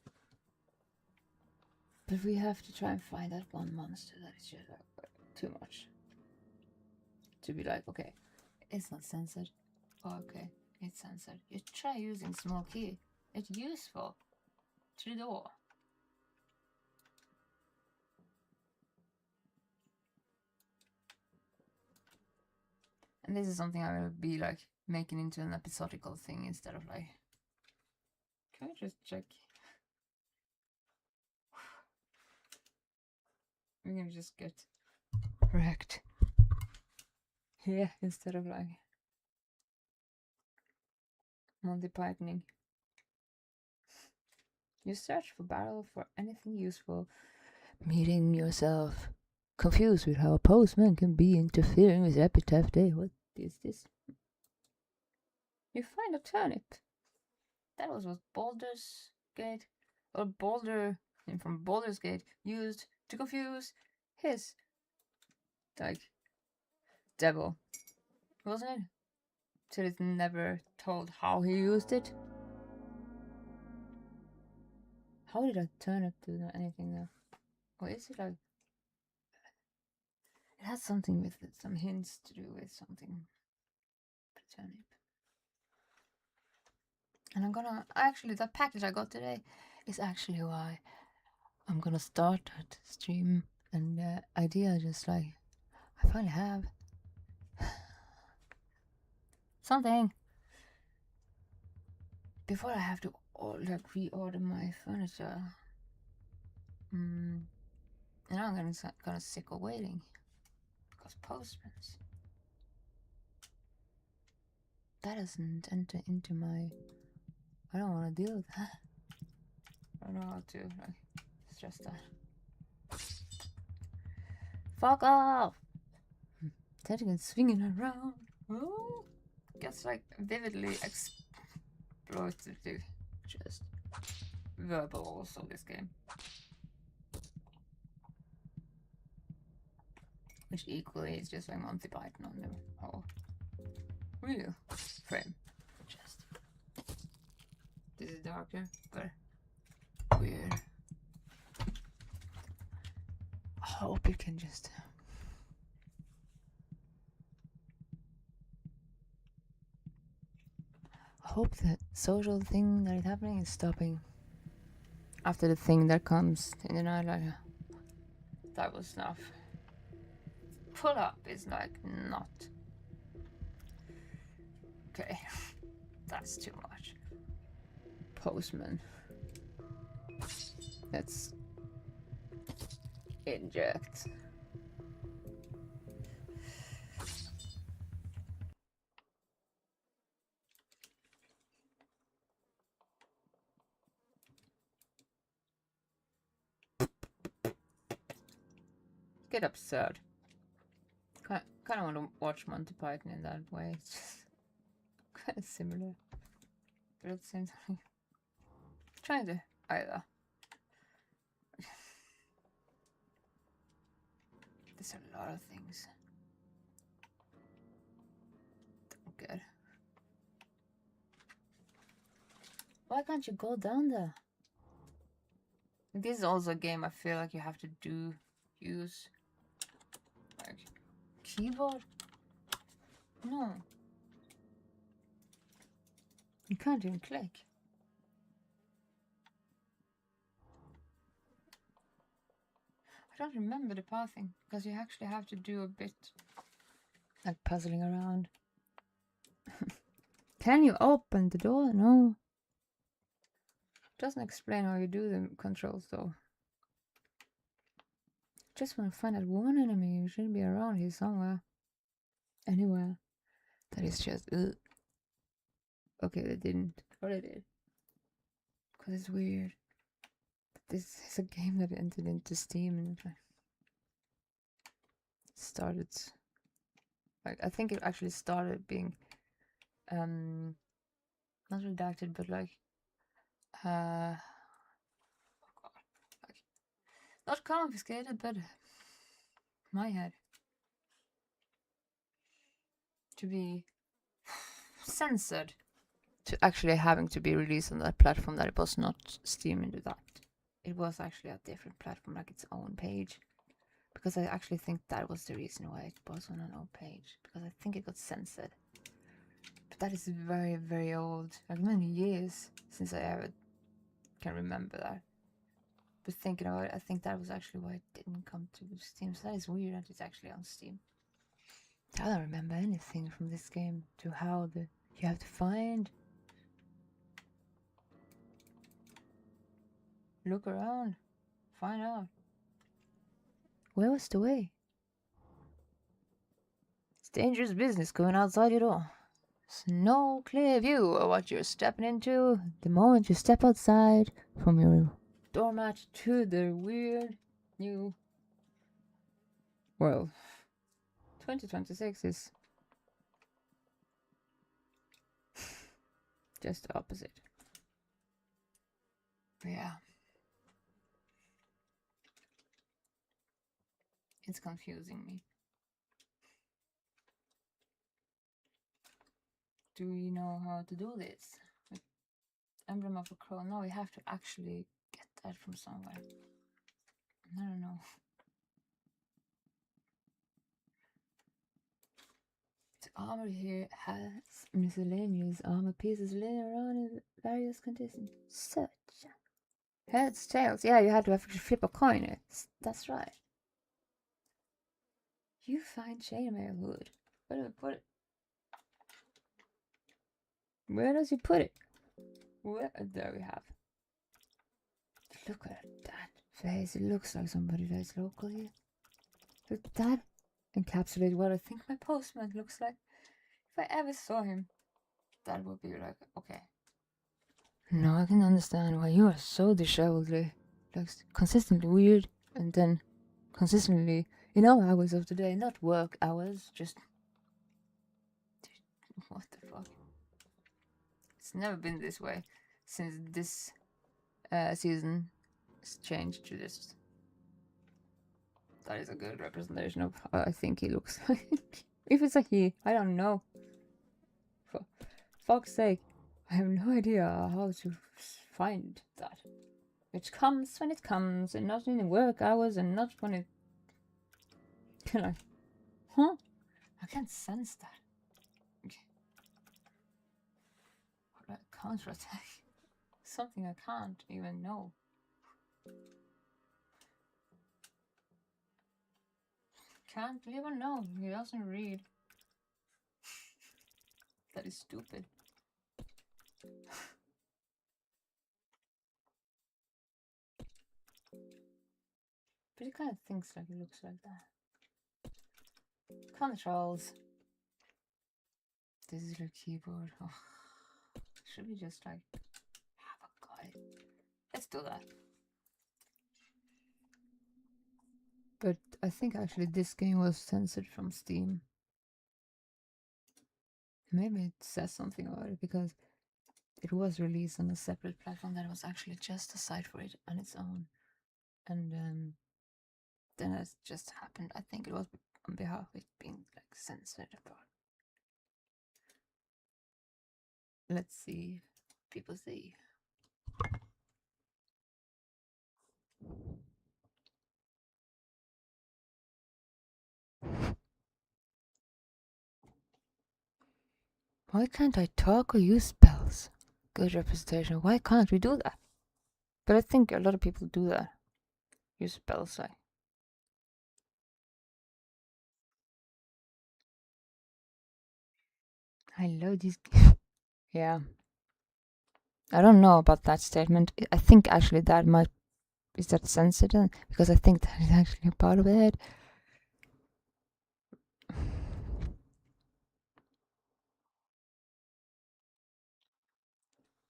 But we have to try and find that one monster that is just like too much. To be like, okay, it's not censored. Oh, okay, it's censored. You try using small key. It's useful to the door. And this is something I will be like making into an episodical thing instead of like, can we just check? We're gonna just get wrecked here instead of like Monty Pythoning. You search for barrel for anything useful. Meeting yourself. Confused with how a postman can be interfering with epitaph day. What This. You find a turnip. That was what Baldur's Gate, or Baldur from Baldur's Gate, used to confuse his, like, devil, wasn't it? So it's never told how he used it. How did a turnip do anything there? Or is it like... It has something with it, some hints to do with something. Turnip. And I'm gonna... Actually, that package I got today is actually why I'm gonna start that stream. And the idea just like... I finally have... something! Before I have to reorder my furniture. And I'm gonna sick of waiting. Because postmans. That doesn't enter into my... I don't want to deal with that. I don't know how to stress that. Fuck off! Tentacle swinging around. Oh, gets like vividly exploitative. Just verbals of this game. Which equally is just like Monty Python on the whole real frame. Just. This is darker, but weird. I hope you can just... I hope the social thing that is happening is stopping after the thing that comes in the night. Like, that was enough. Pull up is like not. Okay, that's too much. Postman. Let's inject. Get absurd. Kind of want to watch Monty Python in that way. It's just kind of similar, but at the same time, trying to either. There's a lot of things. Good. Why can't you go down there? This is also a game I feel like you have to use like keyboard. No, you can't even click. I don't remember the pathing because you actually have to do a bit like puzzling around. Can you open the door? No. Doesn't explain how you do the controls though. Just want to find that one enemy who shouldn't be around here somewhere. Anywhere. That is just... ugh. Okay, they didn't. Or they did. Because it's weird. This is a game that entered into Steam and it started... Like, I think it actually started being... not redacted, but like... oh god. Like, not confiscated, but... my head. To be... censored. To actually having to be released on that platform, that it was not Steam into that. It was actually a different platform, like its own page. Because I actually think that was the reason why it was on an own page. Because I think it got censored. But that is very, very old. Like many years since I ever can remember that. But thinking about it, I think that was actually why it didn't come to Steam. So that is weird that it's actually on Steam. I don't remember anything from this game to how you have to find. Look around. Find out. Where was the way? It's dangerous business going outside your door. There's no clear view of what you're stepping into the moment you step outside from your doormat to the weird new world. 2026 is Just the opposite. But yeah. It's confusing me. Do we know how to do this? With Emblem of a Crow. No, we have to actually get that from somewhere. I don't know. The armor here has miscellaneous armor pieces laying around in various conditions. Such heads, tails. Yeah, you had to actually flip a coin. That's right. You find chainmail hood. Where do we put it? Where does he put it? Where? There we have. Look at that face. It looks like somebody that's local here. Look at that. Encapsulate what I think my postman looks like. If I ever saw him, that would be like, okay. Now I can understand why you are so disheveled. Like consistently weird, and then consistently in all hours of the day, not work hours, just. What the fuck? It's never been this way since this season has changed to this. That is a good representation of how I think he looks like. If it's a he, I don't know. For fuck's sake, I have no idea how to find that. It comes when it comes, and not in the work hours, and not when it. Like, huh? I can't sense that. Okay. What a counterattack. Something I can't even know. Can't even know. He doesn't read. That is stupid. But he kind of thinks like it looks like that. Controls. This is your keyboard. Oh. Should we just like have a guide? Let's do that. But I think actually this game was censored from Steam. Maybe it says something about it because it was released on a separate platform that was actually just a site for it on its own. And then it just happened. I think it was on behalf of it being like censored about. Let's see. People see. Why can't I talk or use spells? Good representation. Why can't we do that? But I think a lot of people do that. Use spells like. I love these. Yeah. I don't know about that statement. I think actually that might. Is that censored? Because I think that is actually a part of it.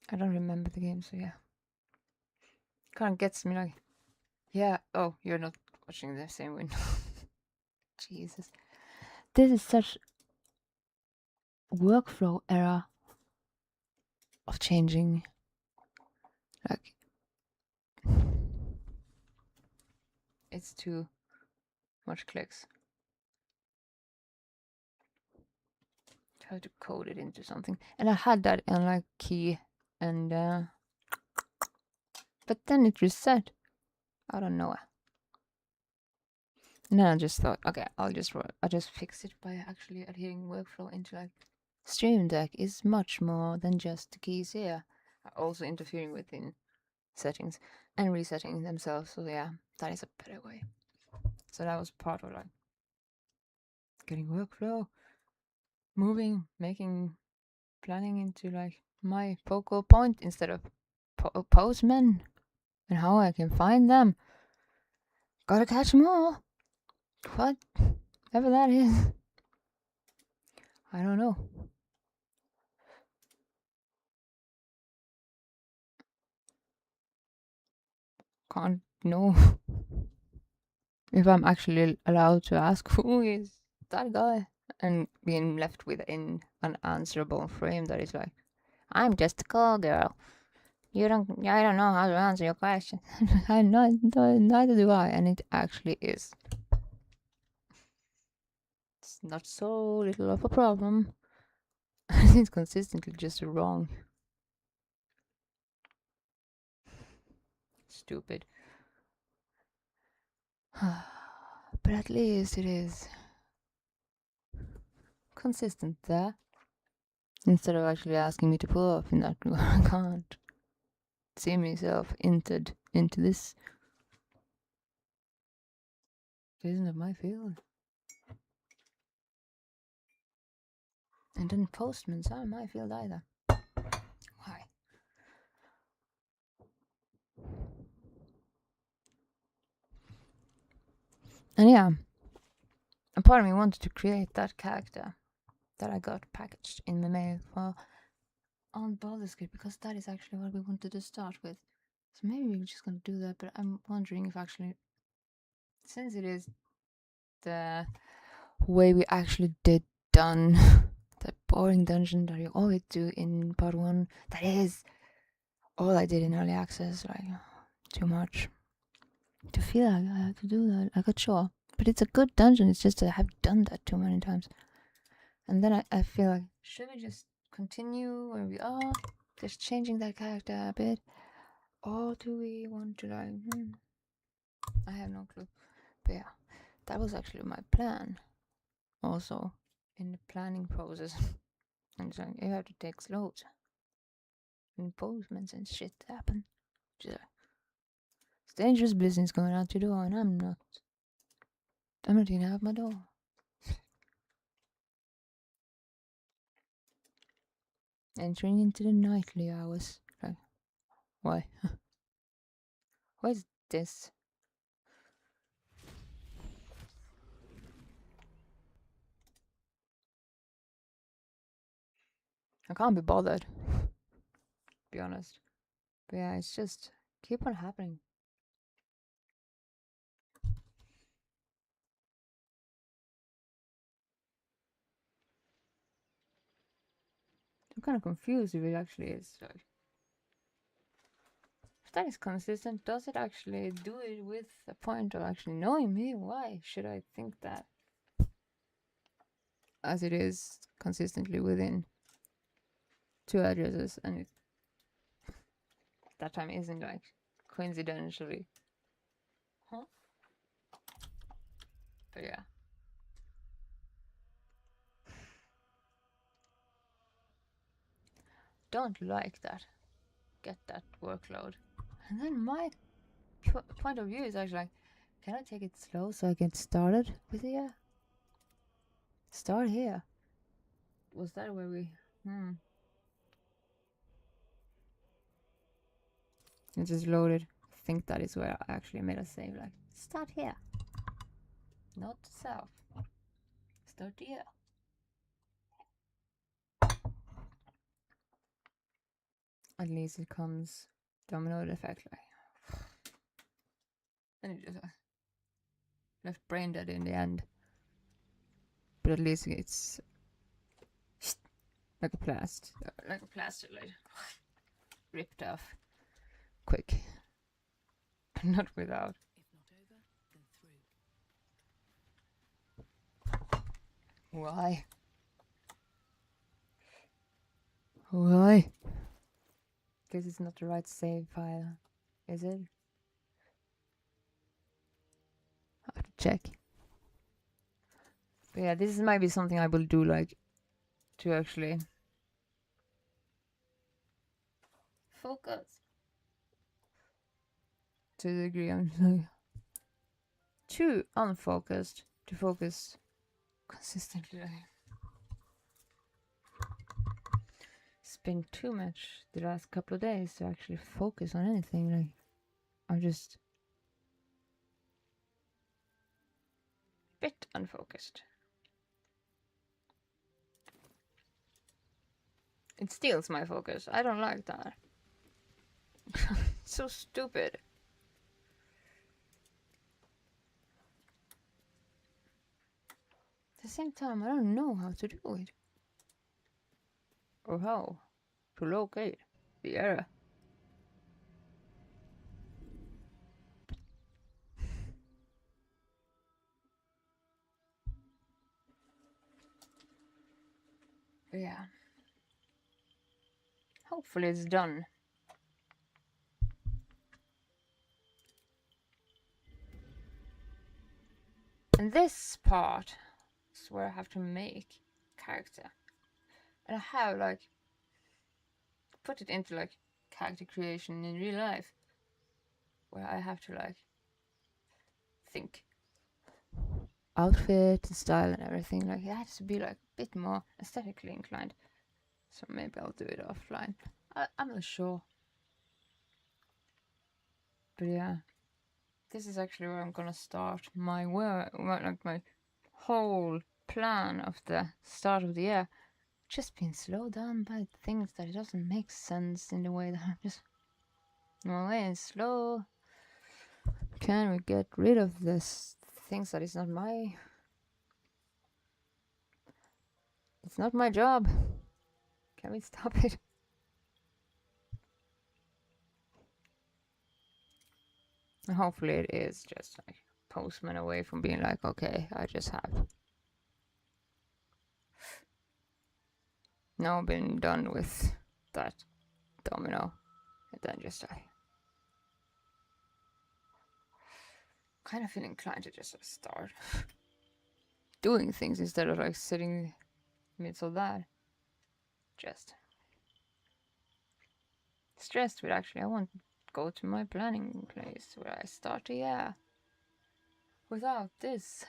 I don't remember the game, so yeah. Kind of gets me like, yeah, oh, you're not watching the same window. Jesus. This is such workflow era of changing. Like, it's too much clicks. Try to code it into something. And I had that on like key and but then it reset. I don't know. And then I just thought, okay, I'll just fix it by actually adhering workflow into like Stream Deck is much more than just the keys here. Also interfering within settings and resetting themselves. So yeah, that is a better way. So that was part of like getting workflow, moving, making planning into like my focal point instead of postmen and how I can find them. Gotta catch them all. Whatever that is. I don't know. Can't know if I'm actually allowed to ask who is that guy and being left with an unanswerable frame that is like, I'm just a call girl. I don't know how to answer your question. Neither do I, and it actually is. It's not so little of a problem. It's consistently just wrong. Stupid. But at least it is consistent there. Instead of actually asking me to pull off in that regard, I can't see myself entered into this. It isn't my field. And then postmen's aren't my field either. Why? And yeah, a part of me wanted to create that character that I got packaged in the mail for on Baldur's Gate, because that is actually what we wanted to start with. So maybe we're just gonna do that, but I'm wondering if actually, since it is the way we actually did done that boring dungeon that you always do in part 1, that is all I did in early access, like too much to feel like I had to do that. I got sure, but it's a good dungeon. It's just that I have done that too many times, and then I feel like, should we just continue where we are, just changing that character a bit, or do we want to like? I have no clue. But yeah, that was actually my plan. Also, in the planning process, and it's like you have to take slows. Improvements and shit happen. Just, it's dangerous business going out your door, and I'm not even out my door. Entering into the nightly hours. Like, why? What is this? I can't be bothered. To be honest. But yeah, it's just keep on happening. I'm kind of confused if it actually is. Like, if that is consistent, does it actually do it with a point of actually knowing me? Why should I think that? As it is consistently within 2 addresses, and it that time isn't like coincidentally. Huh? But yeah. Don't like that. Get that workload. And then my point of view is actually like, can I take it slow so I get started with here? Start here. Was that where we... It just loaded. I think that is where I actually made a save. Like, start here. Not south. Start here. At least it comes domino effect. Like, and it just left brain dead in the end. But at least it's like a plaster, like ripped off quick. Not without. Why? Why? Because it's not the right save file, is it? I have to check. But yeah, this might be something I will do, like, to actually focus. To the degree I'm like, too unfocused to focus consistently. It's been too much the last couple of days to actually focus on anything. Like, I'm just a bit unfocused. It steals my focus. I don't like that. So stupid. At the same time, I don't know how to do it. Or how. to locate the error. Yeah. Hopefully it's done. And this part is where I have to make character. And I have like put it into like character creation in real life. Where I have to like think outfit and style and everything. Like it has to be like a bit more aesthetically inclined. So maybe I'll do it offline. I'm not sure. But yeah. This is actually where I'm gonna start my work, like my whole plan of the start of the year. Just being slowed down by things that it doesn't make sense in the way that I'm just way slow. Can we get rid of this things that is not my? It's not my job. Can we stop it? And hopefully it is just like postman away from being like, okay, I just have now been done with that domino, and then just like kind of feel inclined to just start doing things instead of like sitting midst of that. Just stressed with actually I want to go to my planning place where I start the year without this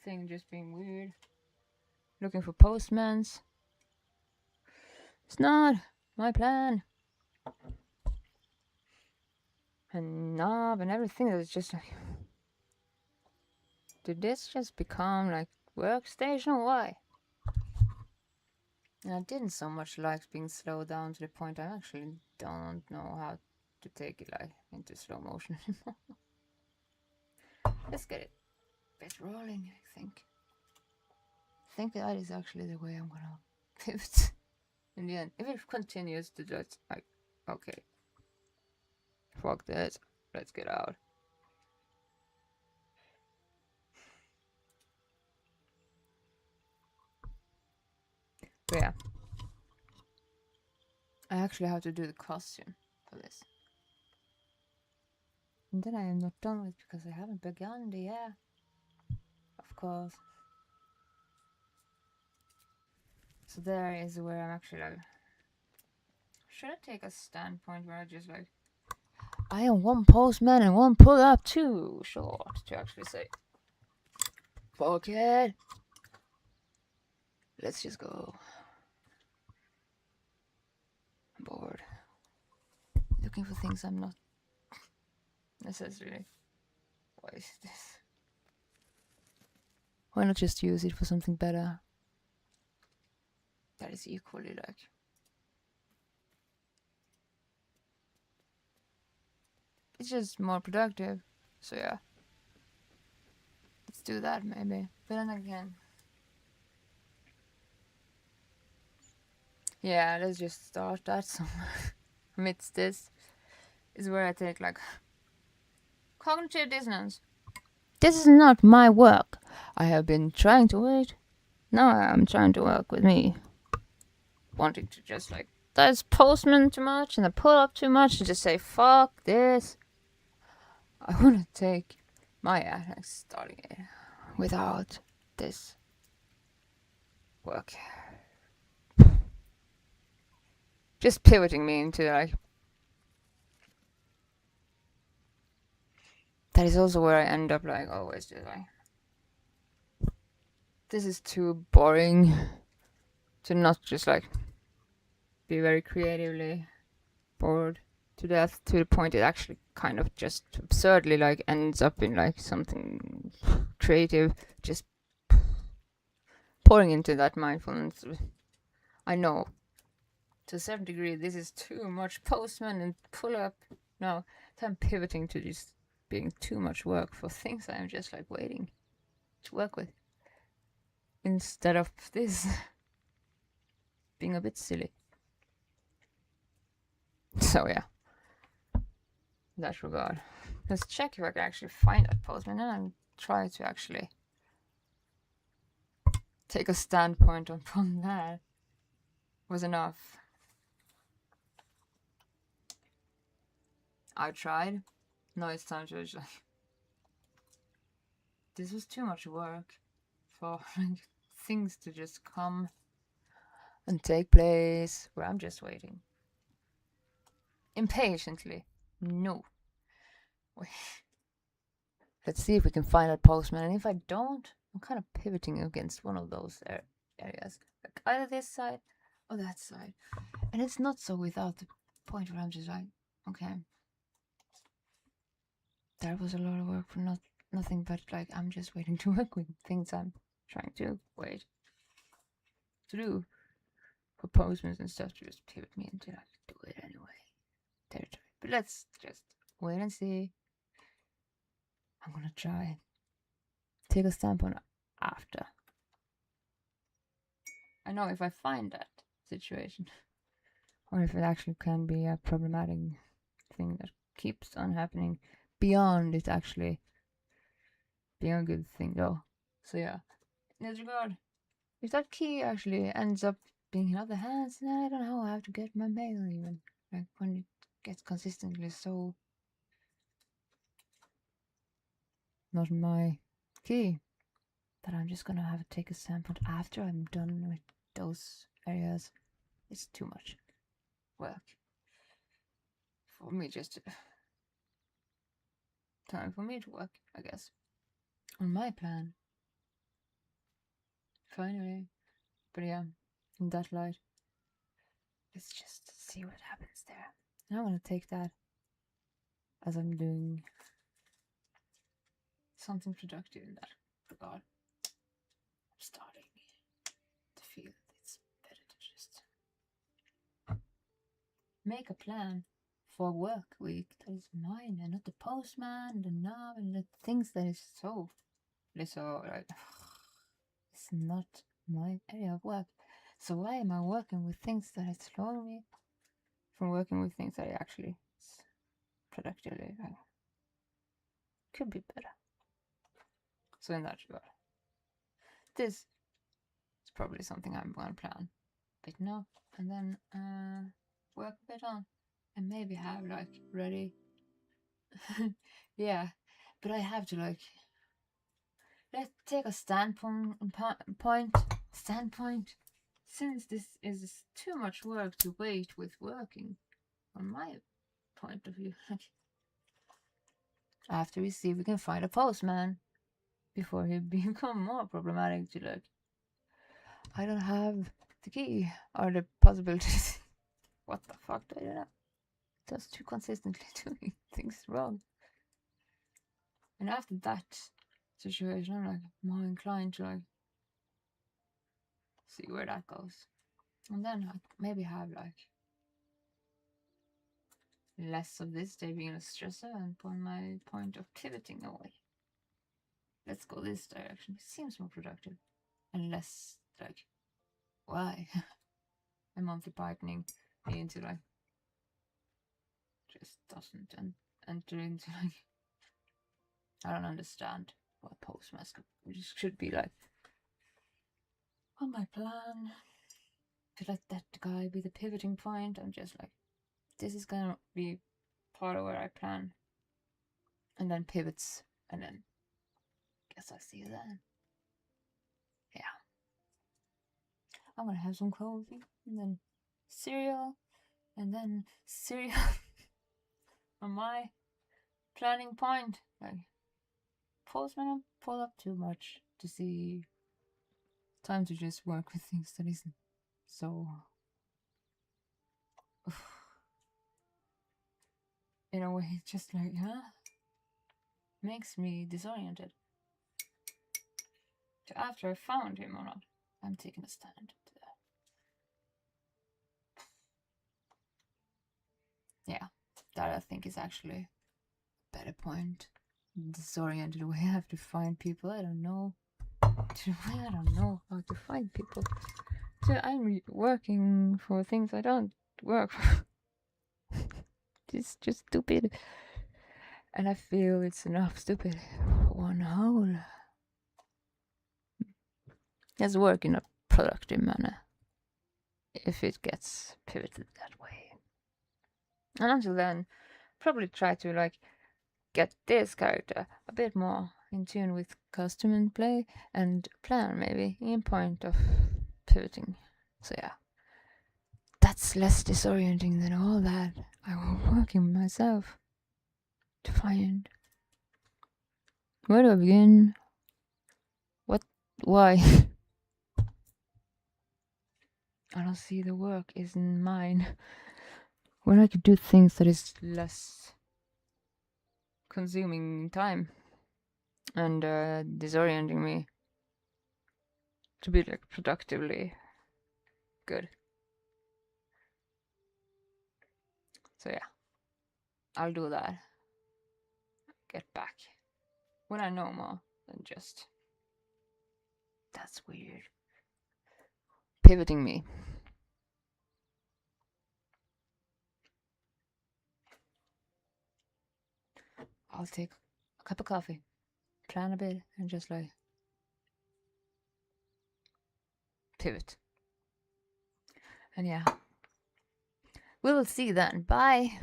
thing just being weird. Looking for postmans. It's not my plan. And knob and everything is just like, did this just become like workstation? Why? And I didn't so much like being slowed down to the point I actually don't know how to take it like into slow motion anymore. Let's get it a bit rolling, I think. I think that is actually the way I'm gonna pivot in the end. If it continues to just like, okay, fuck this, let's get out. But yeah, I actually have to do the costume for this. And then I am not done with because I haven't begun the year. Of course. So there is where I'm actually like, should I take a standpoint where I just like, I am one postman and one pull up too short to actually say, fuck it. Let's just go. I'm bored. Looking for things I'm not necessarily. Why is this? Why not just use it for something better? That is equally like. It's just more productive. So yeah. Let's do that maybe. But then again. Yeah, let's just start that somewhere. Amidst this is where I take like cognitive dissonance. This is not my work. I have been trying to wait. Now I'm trying to work with me. Wanting to just like, that's postman too much and I pull up too much to just say, fuck this. I want to take my like starting it without this work. Just pivoting me into like. That is also where I end up like always just like. This is too boring to not just like be very creatively bored to death to the point it actually kind of just absurdly like ends up in like something creative, just pouring into that mindfulness. I know to a certain degree this is too much postman and pull up. No, so I'm pivoting to just being too much work for things I'm just like waiting to work with instead of this. being a bit silly. So yeah, in that regard, let's check if I can actually find that postman and try to actually take a standpoint upon that. Was enough. I tried. Now it's time to just like, this was too much work for like, things to just come and take place where I'm just waiting impatiently. No. Wait. Let's see if we can find that postman, and if I don't, I'm kind of pivoting against one of those areas, like either this side or that side. And it's not so without the point where I'm just like, okay, that was a lot of work for nothing, but like I'm just waiting to work with things I'm trying to wait to do for postmans and stuff to just pivot me into like do it anyway territory. But let's just wait and see. I'm gonna try take a standpoint after. I know if I find that situation, or if it actually can be a problematic thing that keeps on happening beyond it actually being a good thing, though. So yeah, in this regard, if that key actually ends up being in other hands, then I don't know how to get my mail even. Like when it gets consistently so not my key, that I'm just gonna have to take a sample after I'm done with those areas. It's too much work for me just to time for me to work, I guess, on my plan. Finally. But yeah, in that light, let's just see what happens there. And I'm gonna take that as I'm doing something productive in that regard. I'm starting to feel it's better to just make a plan for a work week that is mine and not the postman, the knob, and the things that is so like it's not my area of work. So why am I working with things that is slowing me from working with things that I actually productively could be better? So in that regard, this is probably something I'm going to plan a bit now, and then work a bit on, and maybe have like ready. Yeah, but I have to like let's take a standpoint. Since this is too much work to wait with working, from my point of view, after we see if we can find a postman before he become more problematic to like I don't have the key or the possibilities. What the fuck do I do now? Just too consistently doing things wrong. And after that situation, I'm like more inclined to like see where that goes. And then I maybe have like less of this day being a stressor and point my point of pivoting away. Let's go this direction. It seems more productive. And less like why? A monthly partnering me into like just doesn't enter into like I don't understand what postmaster should be like. On my plan to let that guy be the pivoting point, I'm just like this is gonna be part of where I plan, and then pivots, and then guess I see you then. Yeah, I'm gonna have some coffee, and then cereal, and then cereal on my planning point. Like postman, pull up too much to see. Time to just work with things that isn't so. In a way, just like, makes me disoriented. So after I found him or not, I'm taking a stand to that. Yeah, that I think is actually a better point. Disoriented way I have to find people. I don't know. I don't know how to find people. So I'm working for things I don't work for. It's just stupid. And I feel it's enough stupid for one whole. Let's work in a productive manner if it gets pivoted that way. And until then, probably try to like get this character a bit more in tune with custom and play and plan maybe in point of pivoting. So yeah. That's less disorienting than all that I was working myself to find. Where do I begin? What? Why? I don't see the work isn't mine. When I could do things that is less consuming time and disorienting me to be like productively good. So yeah, I'll do that. Get back when I know more than just that's weird. Pivoting me. I'll take a cup of coffee, plan a bit, and just like pivot. And yeah, we'll see then. Bye.